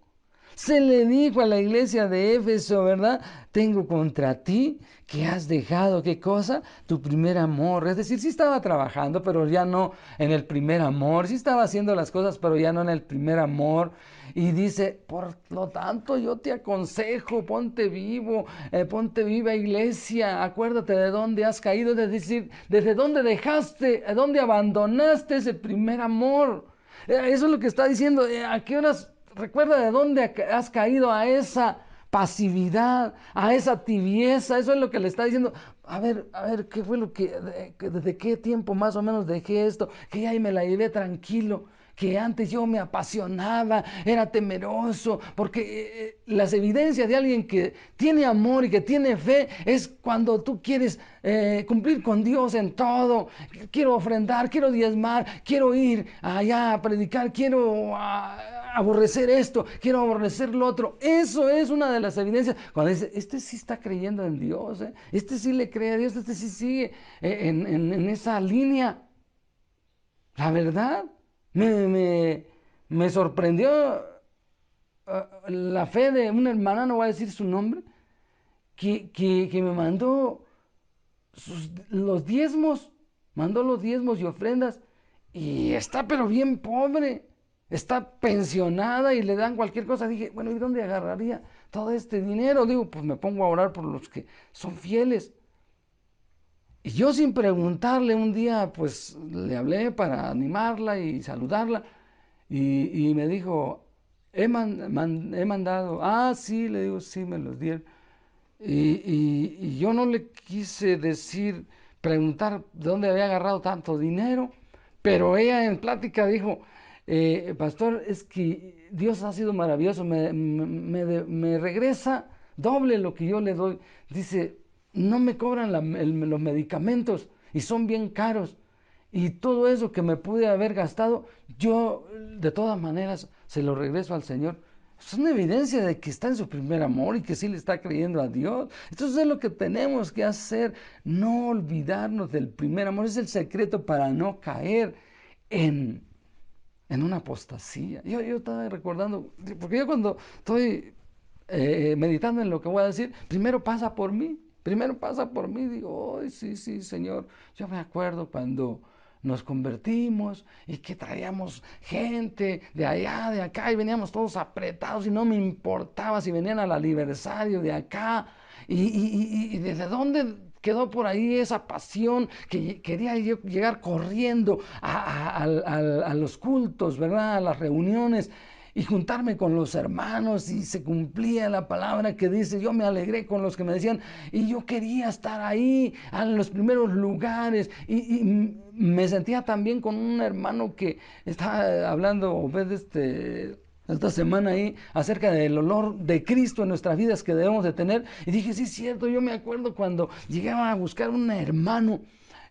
Se le dijo a la iglesia de Éfeso, ¿verdad? Tengo contra ti que has dejado, ¿qué cosa? Tu primer amor. Es decir, sí estaba trabajando, pero ya no en el primer amor. Sí estaba haciendo las cosas, pero ya no en el primer amor. Y dice, por lo tanto, yo te aconsejo, ponte vivo, ponte viva iglesia. Acuérdate de dónde has caído, es decir, desde dónde dejaste, de dónde abandonaste ese primer amor. Eso es lo que está diciendo. ¿A qué horas? Recuerda de dónde has caído a esa pasividad, a esa tibieza. Eso es lo que le está diciendo. A ver, ¿qué fue lo desde qué tiempo más o menos dejé esto? Que ya me la llevé tranquilo. Que antes yo me apasionaba, era temeroso, porque las evidencias de alguien que tiene amor y que tiene fe es cuando tú quieres cumplir con Dios en todo. Quiero ofrendar, quiero diezmar, quiero ir allá a predicar, quiero aborrecer esto, quiero aborrecer lo otro. Eso es una de las evidencias. Cuando dice, este sí está creyendo en Dios, este sí le cree a Dios, este sí sigue en esa línea. La verdad, me sorprendió la fe de una hermana, no voy a decir su nombre, que me mandó mandó los diezmos y ofrendas, y está pero bien pobre, está pensionada y le dan cualquier cosa. Dije, bueno, ¿y dónde agarraría todo este dinero? Digo, pues me pongo a orar por los que son fieles. Y yo sin preguntarle un día, pues le hablé para animarla y saludarla. Y me dijo, he mandado. Ah, sí, le digo, sí, me los dieron. Y yo no le quise preguntar de dónde había agarrado tanto dinero, pero ella en plática dijo, pastor, es que Dios ha sido maravilloso, me regresa doble lo que yo le doy. Dice, no me cobran los medicamentos y son bien caros. Y todo eso que me pude haber gastado, yo de todas maneras se lo regreso al Señor. Es una evidencia de que está en su primer amor y que sí le está creyendo a Dios. Entonces es lo que tenemos que hacer, no olvidarnos del primer amor. Es el secreto para no caer en, en una apostasía. Yo estaba recordando, porque yo cuando estoy meditando en lo que voy a decir, primero pasa por mí. Primero pasa por mí, digo, oh, sí, sí, Señor. Yo me acuerdo cuando nos convertimos y que traíamos gente de allá, de acá, y veníamos todos apretados y no me importaba si venían al aniversario de acá. Y desde dónde quedó por ahí esa pasión que quería yo llegar corriendo a los cultos, ¿verdad? A las reuniones y juntarme con los hermanos, y se cumplía la palabra que dice, yo me alegré con los que me decían, y yo quería estar ahí en los primeros lugares, y me sentía también con un hermano que estaba hablando esta semana ahí acerca del olor de Cristo en nuestras vidas que debemos de tener, y dije, sí es cierto, yo me acuerdo cuando llegaba a buscar un hermano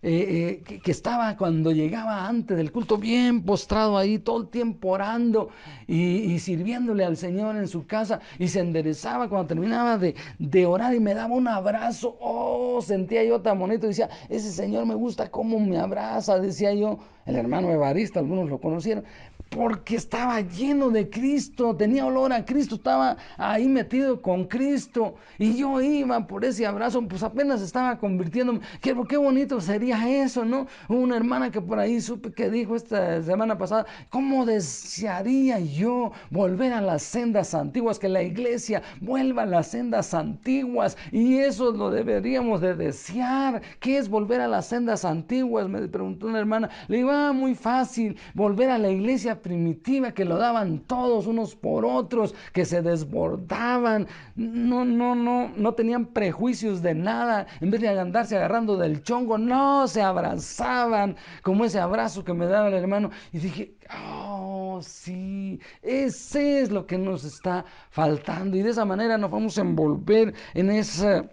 que estaba cuando llegaba antes del culto bien postrado ahí todo el tiempo orando y sirviéndole al Señor en su casa, y se enderezaba cuando terminaba de orar y me daba un abrazo. Oh, sentía yo tan bonito, decía, ese Señor me gusta cómo me abraza, decía yo. El hermano Evaristo, algunos lo conocieron, porque estaba lleno de Cristo, tenía olor a Cristo, estaba ahí metido con Cristo, y yo iba por ese abrazo, pues apenas estaba convirtiéndome. Qué bonito sería eso, ¿no? Una hermana que por ahí supe que dijo esta semana pasada, ¿cómo desearía yo volver a las sendas antiguas, que la iglesia vuelva a las sendas antiguas? Y eso lo deberíamos de desear. ¿Qué es volver a las sendas antiguas?, me preguntó una hermana. Le digo, muy fácil, volver a la iglesia primitiva, que lo daban todos unos por otros, que se desbordaban, no tenían prejuicios de nada. En vez de andarse agarrando del chongo, no, se abrazaban, como ese abrazo que me daba el hermano. Y dije, oh, sí, ese es lo que nos está faltando, y de esa manera nos vamos a envolver en esa,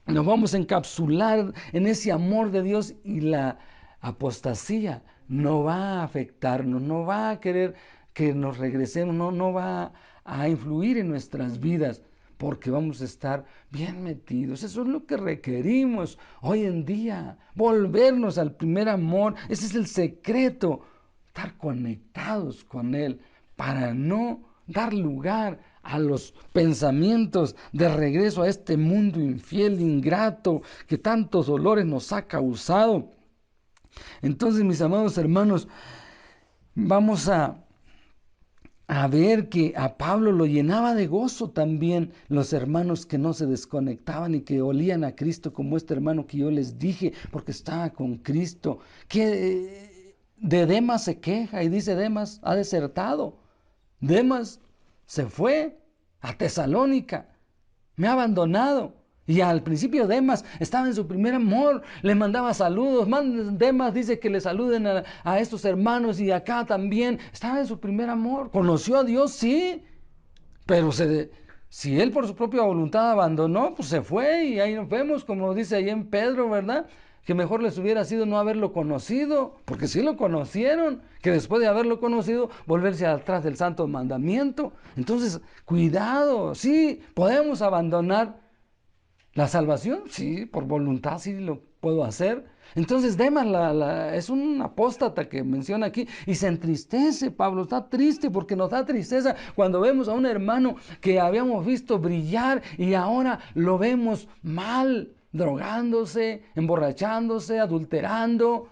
nos vamos a encapsular en ese amor de Dios, y la apostasía no va a afectarnos, no va a querer que nos regresemos, no va a influir en nuestras vidas, porque vamos a estar bien metidos. Eso es lo que requerimos hoy en día, volvernos al primer amor. Ese es el secreto, estar conectados con Él para no dar lugar a los pensamientos de regreso a este mundo infiel, ingrato, que tantos dolores nos ha causado. Entonces, mis amados hermanos, vamos a ver que a Pablo lo llenaba de gozo también los hermanos que no se desconectaban y que olían a Cristo, como este hermano que yo les dije, porque estaba con Cristo. Que de Demas se queja y dice, Demas ha desertado. Demas se fue a Tesalónica, me ha abandonado. Y al principio Demas estaba en su primer amor, le mandaba saludos. Demas dice que le saluden a estos hermanos, y acá también estaba en su primer amor. Conoció a Dios, sí, pero si él por su propia voluntad abandonó, pues se fue, y ahí nos vemos, como dice ahí en Pedro, ¿verdad? Que mejor les hubiera sido no haberlo conocido, porque sí lo conocieron, que después de haberlo conocido, volverse atrás del santo mandamiento. Entonces, cuidado, sí, podemos abandonar la salvación, sí, por voluntad sí lo puedo hacer. Entonces Demas es un apóstata que menciona aquí, y se entristece. Pablo está triste porque nos da tristeza cuando vemos a un hermano que habíamos visto brillar y ahora lo vemos mal, drogándose, emborrachándose, adulterando.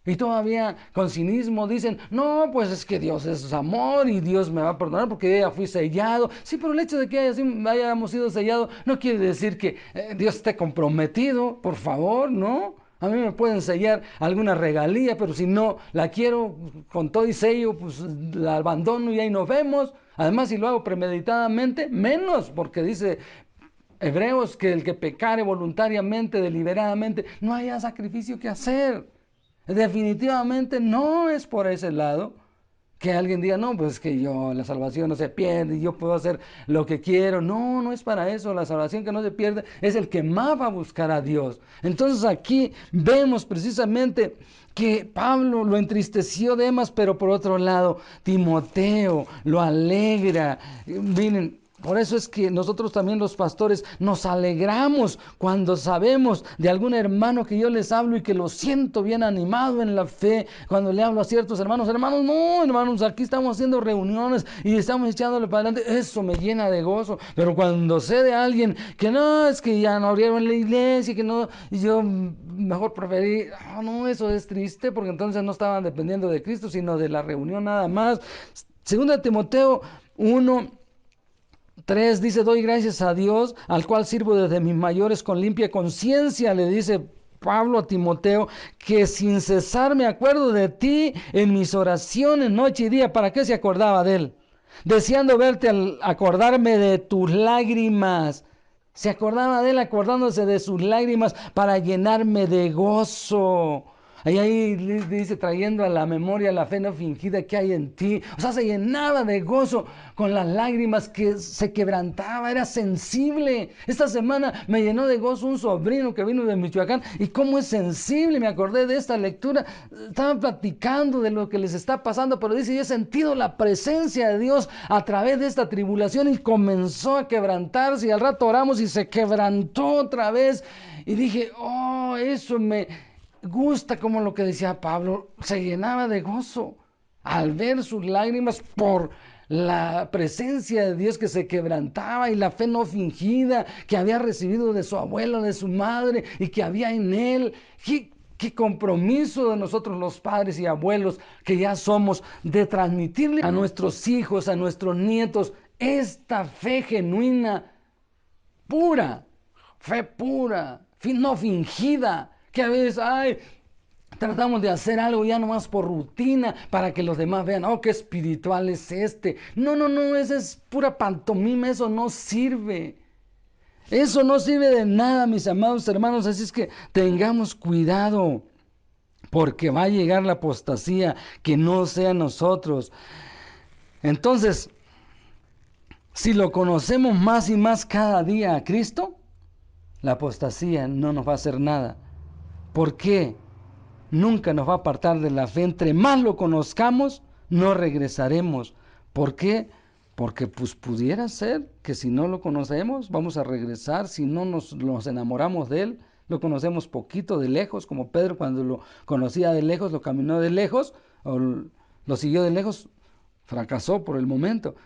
Y todavía con cinismo dicen, no, pues es que Dios es amor y Dios me va a perdonar porque ya fui sellado. Sí, pero el hecho de que hayamos sido sellados no quiere decir que Dios esté comprometido, por favor, ¿no? A mí me pueden sellar alguna regalía, pero si no la quiero con todo y sello, pues la abandono y ahí nos vemos. Además, si lo hago premeditadamente, menos, porque dice Hebreos que el que pecare voluntariamente, deliberadamente, no haya sacrificio que hacer. Definitivamente no es por ese lado. Que alguien diga, no, pues que yo, la salvación no se pierde y yo puedo hacer lo que quiero. No, no es para eso. La salvación que no se pierde es el que más va a buscar a Dios. Entonces aquí vemos precisamente que Pablo lo entristeció Demas, pero por otro lado, Timoteo lo alegra. Miren, por eso es que nosotros también los pastores nos alegramos cuando sabemos de algún hermano que yo les hablo y que lo siento bien animado en la fe. Cuando le hablo a ciertos hermanos, no, hermanos, aquí estamos haciendo reuniones y estamos echándole para adelante. Eso me llena de gozo. Pero cuando sé de alguien que no, es que ya no abrieron la iglesia, que no, yo mejor preferí, no, eso es triste porque entonces no estaban dependiendo de Cristo, sino de la reunión nada más. Segunda de Timoteo 1:3 dice, doy gracias a Dios, al cual sirvo desde mis mayores con limpia conciencia, le dice Pablo a Timoteo, que sin cesar me acuerdo de ti en mis oraciones noche y día. ¿Para qué se acordaba de él? Deseando verte al acordarme de tus lágrimas. Se acordaba de él acordándose de sus lágrimas para llenarme de gozo. Ahí dice, trayendo a la memoria la fe no fingida que hay en ti. O sea, se llenaba de gozo con las lágrimas, que se quebrantaba, era sensible. Esta semana me llenó de gozo un sobrino que vino de Michoacán. Y cómo es sensible, me acordé de esta lectura. Estaban platicando de lo que les está pasando, pero dice, yo he sentido la presencia de Dios a través de esta tribulación, y comenzó a quebrantarse. Y al rato oramos y se quebrantó otra vez. Y dije, oh, eso me gusta, como lo que decía Pablo, se llenaba de gozo al ver sus lágrimas por la presencia de Dios, que se quebrantaba, y la fe no fingida que había recibido de su abuelo, de su madre, y que había en él. Qué compromiso de nosotros los padres y abuelos que ya somos, de transmitirle a nuestros hijos, a nuestros nietos, esta fe genuina, pura, fe pura, no fingida. Que a veces, tratamos de hacer algo ya nomás por rutina, para que los demás vean, oh, qué espiritual es este. No, esa es pura pantomima, eso no sirve. Eso no sirve de nada, mis amados hermanos, así es que tengamos cuidado, porque va a llegar la apostasía, que no sea nosotros. Entonces, si lo conocemos más y más cada día a Cristo, la apostasía no nos va a hacer nada. ¿Por qué? Nunca nos va a apartar de la fe. Entre más lo conozcamos, no regresaremos. ¿Por qué? Porque pues pudiera ser que si no lo conocemos, vamos a regresar. Si no nos enamoramos de él, lo conocemos poquito, de lejos, como Pedro cuando lo conocía de lejos, lo caminó de lejos, o lo siguió de lejos, fracasó por el momento.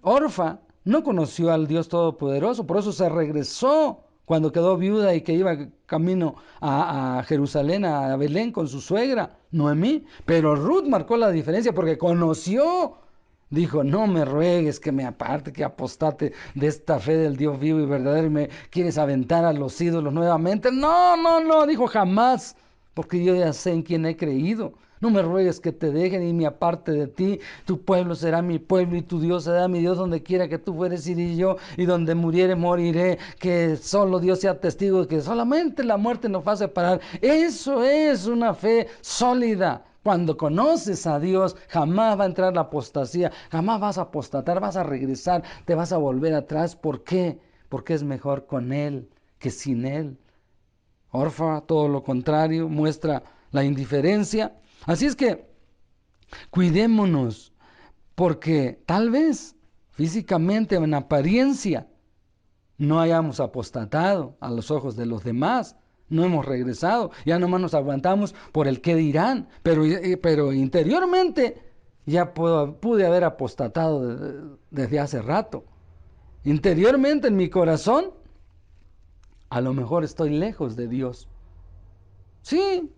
Orfa no conoció al Dios Todopoderoso, por eso se regresó cuando quedó viuda y que iba camino a Jerusalén, a Belén con su suegra, Noemí. Pero Ruth marcó la diferencia porque conoció. Dijo, no me ruegues que me aparte, que apostate de esta fe del Dios vivo y verdadero, y me quieres aventar a los ídolos nuevamente. No, dijo, jamás, porque yo ya sé en quién he creído. No me ruegues que te dejen y me aparte de ti. Tu pueblo será mi pueblo y tu Dios será mi Dios. Donde quiera que tú fueres, iré yo, y donde muriere, moriré. Que solo Dios sea testigo de que solamente la muerte nos va a separar. Eso es una fe sólida. Cuando conoces a Dios, jamás va a entrar la apostasía, jamás vas a apostatar, vas a regresar, te vas a volver atrás. ¿Por qué? Porque es mejor con Él que sin Él. Orfa, todo lo contrario, muestra la indiferencia. Así es que cuidémonos, porque tal vez físicamente, en apariencia, no hayamos apostatado a los ojos de los demás, no hemos regresado, ya nomás nos aguantamos por el qué dirán, pero interiormente ya pude haber apostatado desde hace rato. Interiormente, en mi corazón, a lo mejor estoy lejos de Dios. Sí,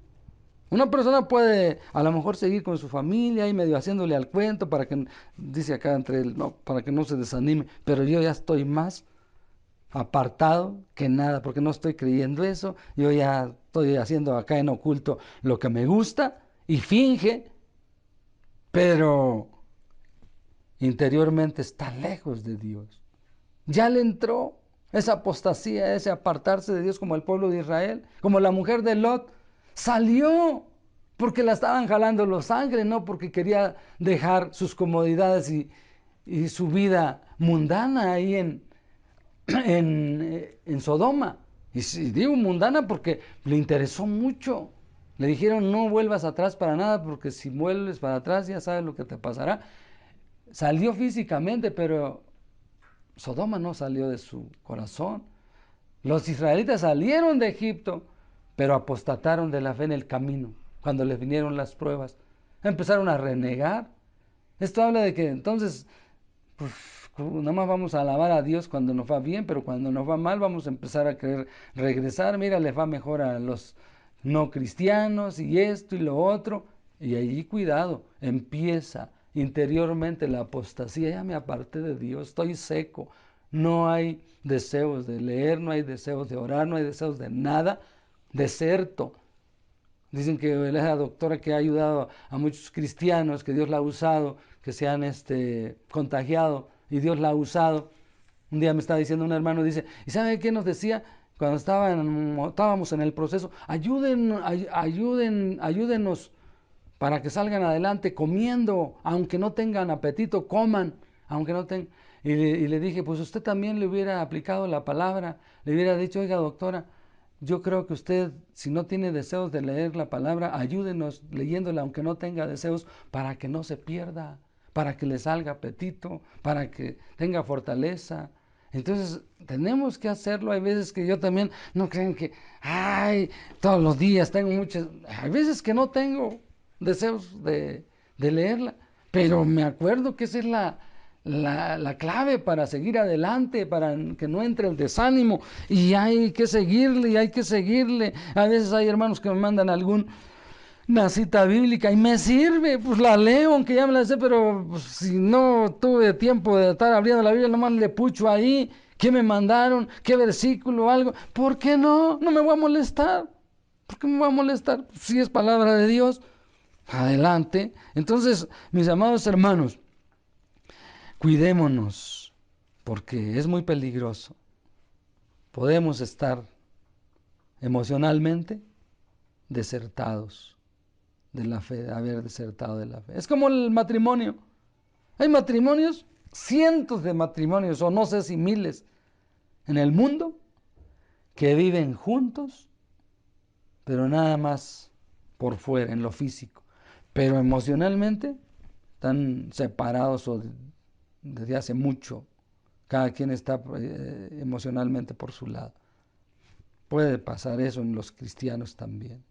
una persona puede a lo mejor seguir con su familia y medio haciéndole al cuento para que, dice acá entre él, no, para que no se desanime, pero yo ya estoy más apartado que nada, porque no estoy creyendo eso. Yo ya estoy haciendo acá en oculto lo que me gusta y finge, pero interiormente está lejos de Dios. Ya le entró esa apostasía, ese apartarse de Dios, como el pueblo de Israel, como la mujer de Lot. Salió porque la estaban jalando los ángeles, no porque quería dejar sus comodidades y su vida mundana ahí en Sodoma. Y digo mundana porque le interesó mucho. Le dijeron, no vuelvas atrás para nada, porque si vuelves para atrás ya sabes lo que te pasará. Salió físicamente, pero Sodoma no salió de su corazón. Los israelitas salieron de Egipto, pero apostataron de la fe en el camino, cuando les vinieron las pruebas. Empezaron a renegar. Esto habla de que entonces, pues, nada más vamos a alabar a Dios cuando nos va bien, pero cuando nos va mal vamos a empezar a querer regresar. Mira, les va mejor a los no cristianos y esto y lo otro. Y allí, cuidado, empieza interiormente la apostasía. Ya me aparté de Dios, estoy seco. No hay deseos de leer, no hay deseos de orar, no hay deseos de nada. Deserto. Dicen que él es la doctora que ha ayudado a muchos cristianos, que Dios la ha usado, que se han contagiado y Dios la ha usado. Un día me estaba diciendo un hermano, dice, ¿y sabe qué nos decía? Cuando estábamos en el proceso, ayúdenos para que salgan adelante comiendo, aunque no tengan apetito, coman, aunque no tengan. Y le dije, pues usted también le hubiera aplicado la palabra, le hubiera dicho, oiga doctora, yo creo que usted, si no tiene deseos de leer la palabra, ayúdenos leyéndola, aunque no tenga deseos, para que no se pierda, para que le salga apetito, para que tenga fortaleza. Entonces, tenemos que hacerlo. Hay veces que yo también, no creen que, ay, todos los días tengo muchas, hay veces que no tengo deseos de leerla, pero me acuerdo que esa es la clave para seguir adelante, para que no entre el desánimo, y hay que seguirle, y hay que seguirle. A veces hay hermanos que me mandan una cita bíblica y me sirve, pues la leo, aunque ya me la sé, pero pues, si no tuve tiempo de estar abriendo la Biblia, nomás le pucho ahí, ¿qué me mandaron? ¿Qué versículo o algo? ¿Por qué no? No me voy a molestar. ¿Por qué me voy a molestar? Si es palabra de Dios, adelante. Entonces, mis amados hermanos, cuidémonos, porque es muy peligroso. Podemos estar emocionalmente desertados de la fe, de haber desertado de la fe. Es como el matrimonio. Hay matrimonios, cientos de matrimonios, o no sé si miles, en el mundo, que viven juntos, pero nada más por fuera, en lo físico. Pero emocionalmente están separados desde hace mucho. Cada quien está emocionalmente por su lado. Puede pasar eso en los cristianos también.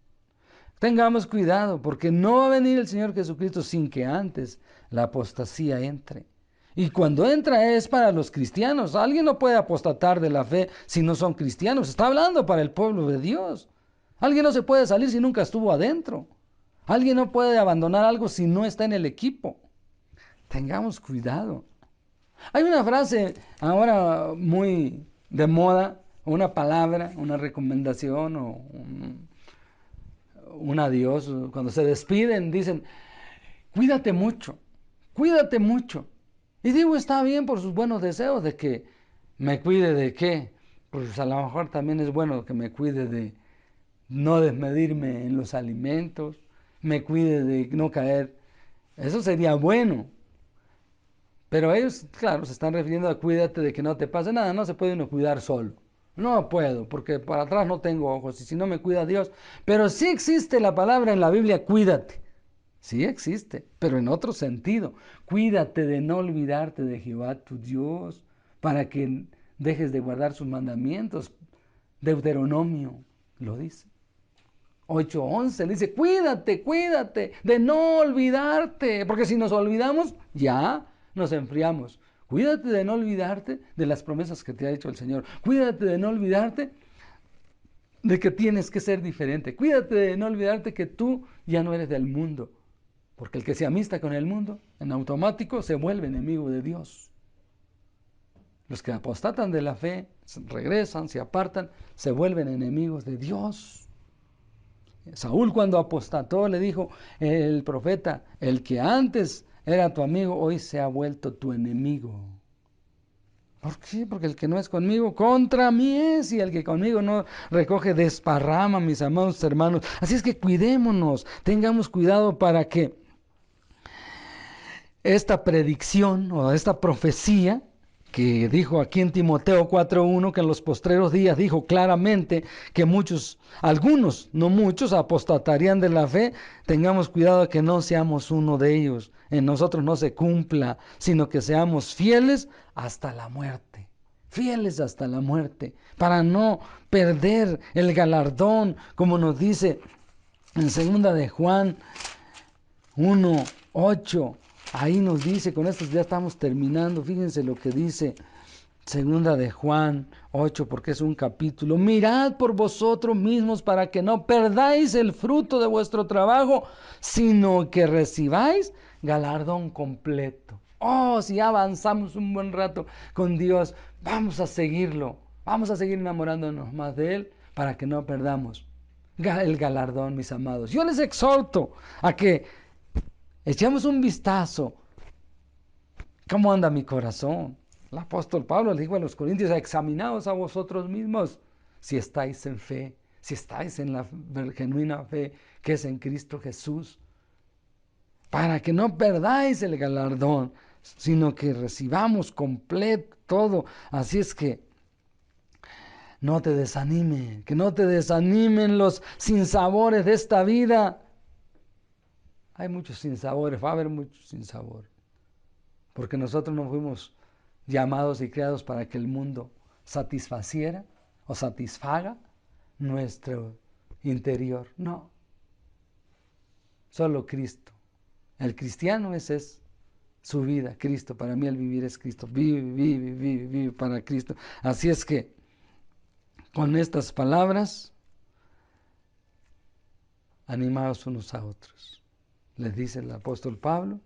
Tengamos cuidado, porque no va a venir el Señor Jesucristo sin que antes la apostasía entre. Y cuando entra es para los cristianos. Alguien no puede apostatar de la fe si no son cristianos. Está hablando para el pueblo de Dios. Alguien no se puede salir si nunca estuvo adentro. Alguien no puede abandonar algo si no está en el equipo. Tengamos cuidado. Hay una frase ahora muy de moda, una palabra, una recomendación o un adiós. Cuando se despiden dicen, cuídate mucho, cuídate mucho. Y digo, está bien por sus buenos deseos de que me cuide de qué. Pues a lo mejor también es bueno que me cuide de no desmedirme en los alimentos, me cuide de no caer. Eso sería bueno. Pero ellos, claro, se están refiriendo a cuídate de que no te pase nada. No se puede uno cuidar solo. No puedo, porque para atrás no tengo ojos y si no me cuida Dios. Pero sí existe la palabra en la Biblia, cuídate. Sí existe, pero en otro sentido. Cuídate de no olvidarte de Jehová tu Dios, para que dejes de guardar sus mandamientos. Deuteronomio lo dice. 8:11 dice, cuídate de no olvidarte, porque si nos olvidamos, ya nos enfriamos. Cuídate de no olvidarte de las promesas que te ha hecho el Señor. Cuídate de no olvidarte de que tienes que ser diferente. Cuídate de no olvidarte que tú ya no eres del mundo, porque el que se amista con el mundo, en automático se vuelve enemigo de Dios. Los que apostatan de la fe, regresan, se apartan, se vuelven enemigos de Dios. Saúl, cuando apostató, le dijo el profeta, el que antes era tu amigo, hoy se ha vuelto tu enemigo. ¿Por qué? Porque el que no es conmigo, contra mí es, y el que conmigo no recoge, desparrama, mis amados hermanos. Así es que cuidémonos, tengamos cuidado para que esta predicción o esta profecía que dijo aquí en Timoteo 4:1, que en los postreros días dijo claramente que muchos, algunos, no muchos, apostatarían de la fe, tengamos cuidado de que no seamos uno de ellos, en nosotros no se cumpla, sino que seamos fieles hasta la muerte. Fieles hasta la muerte, para no perder el galardón, como nos dice en 2 de Juan 1:8. Ahí nos dice, con esto ya estamos terminando, fíjense lo que dice 2 de Juan 8, porque es un capítulo. Mirad por vosotros mismos para que no perdáis el fruto de vuestro trabajo, sino que recibáis galardón completo. Oh, si avanzamos un buen rato con Dios, vamos a seguirlo, vamos a seguir enamorándonos más de Él para que no perdamos el galardón, mis amados. Yo les exhorto a que echemos un vistazo. ¿Cómo anda mi corazón? El apóstol Pablo le dijo a los corintios: examinaos a vosotros mismos si estáis en fe, si estáis en la genuina fe que es en Cristo Jesús, para que no perdáis el galardón, sino que recibamos completo todo. Así es que no te desanime, que no te desanimen los sinsabores de esta vida. Hay muchos sinsabores, va a haber muchos sinsabores, porque nosotros no fuimos llamados y creados para que el mundo satisfaciera o satisfaga nuestro interior. No, solo Cristo. El cristiano es su vida, Cristo. Para mí el vivir es Cristo. Vive, vive, vive, vive para Cristo. Así es que con estas palabras, animaos unos a otros. Les dice el apóstol Pablo: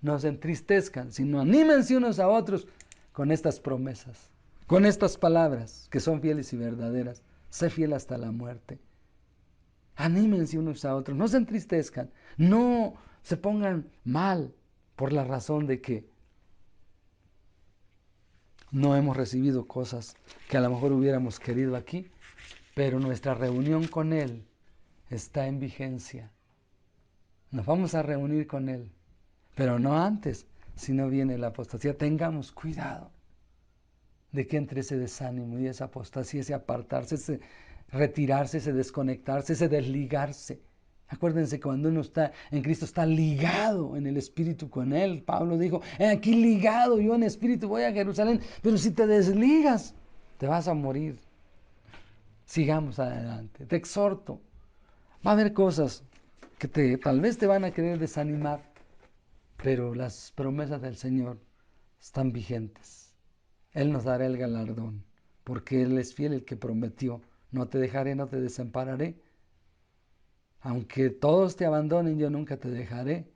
no se entristezcan, sino anímense unos a otros con estas promesas, con estas palabras que son fieles y verdaderas. Sé fiel hasta la muerte. Anímense unos a otros, no se entristezcan, no se pongan mal por la razón de que no hemos recibido cosas que a lo mejor hubiéramos querido aquí, pero nuestra reunión con Él está en vigencia. Nos vamos a reunir con Él, pero no antes, si no viene la apostasía. Tengamos cuidado de que entre ese desánimo y esa apostasía, ese apartarse, ese retirarse, ese desconectarse, ese desligarse. Acuérdense, cuando uno está en Cristo, está ligado en el Espíritu con Él. Pablo dijo: aquí ligado yo en espíritu voy a Jerusalén. Pero si te desligas, te vas a morir. Sigamos adelante. Te exhorto. Va a haber cosas que tal vez te van a querer desanimar, pero las promesas del Señor están vigentes. Él nos dará el galardón, porque Él es fiel, el que prometió: no te dejaré, no te desampararé. Aunque todos te abandonen, yo nunca te dejaré.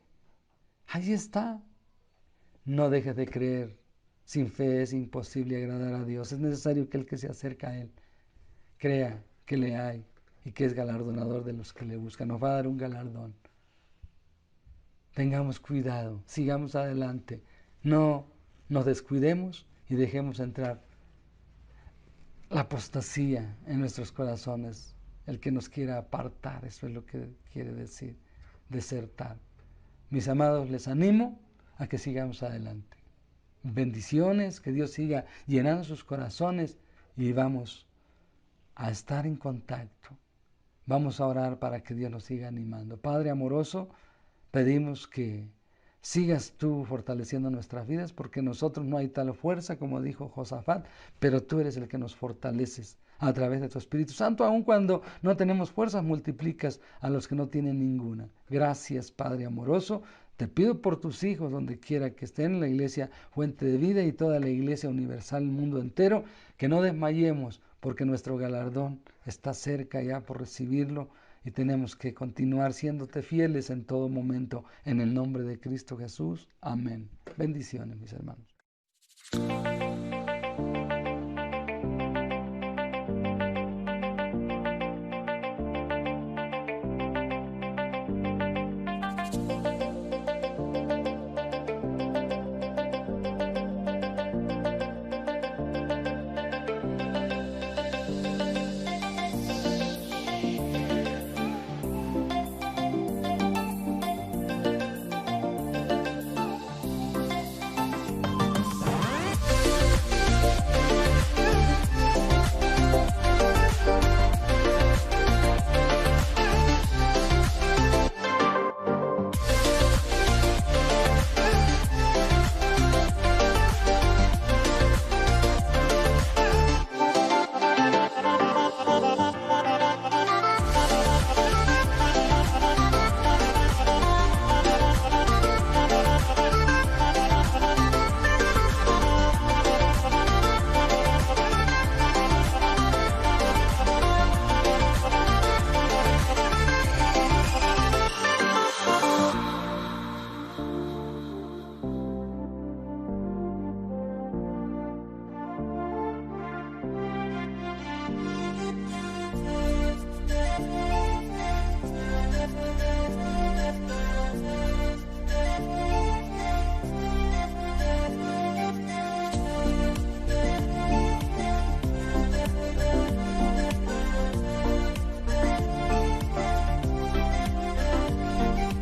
Ahí está. No dejes de creer. Sin fe es imposible agradar a Dios. Es necesario que el que se acerca a Él crea que le hay y que es galardonador de los que le buscan. Nos va a dar un galardón. Tengamos cuidado, sigamos adelante. No nos descuidemos y dejemos entrar la apostasía en nuestros corazones. El que nos quiera apartar, eso es lo que quiere decir, desertar. Mis amados, les animo a que sigamos adelante. Bendiciones, que Dios siga llenando sus corazones y vamos a estar en contacto. Vamos a orar para que Dios nos siga animando. Padre amoroso, pedimos que sigas tú fortaleciendo nuestras vidas, porque nosotros no hay tal fuerza, como dijo Josafat, pero tú eres el que nos fortaleces a través de tu Espíritu Santo. Aun cuando no tenemos fuerzas, multiplicas a los que no tienen ninguna. Gracias, Padre amoroso. Te pido por tus hijos, donde quiera que estén, en la Iglesia Fuente de Vida y toda la Iglesia Universal, el mundo entero, que no desmayemos, porque nuestro galardón está cerca ya por recibirlo. Y tenemos que continuar siéndote fieles en todo momento, en el nombre de Cristo Jesús. Amén. Bendiciones, mis hermanos.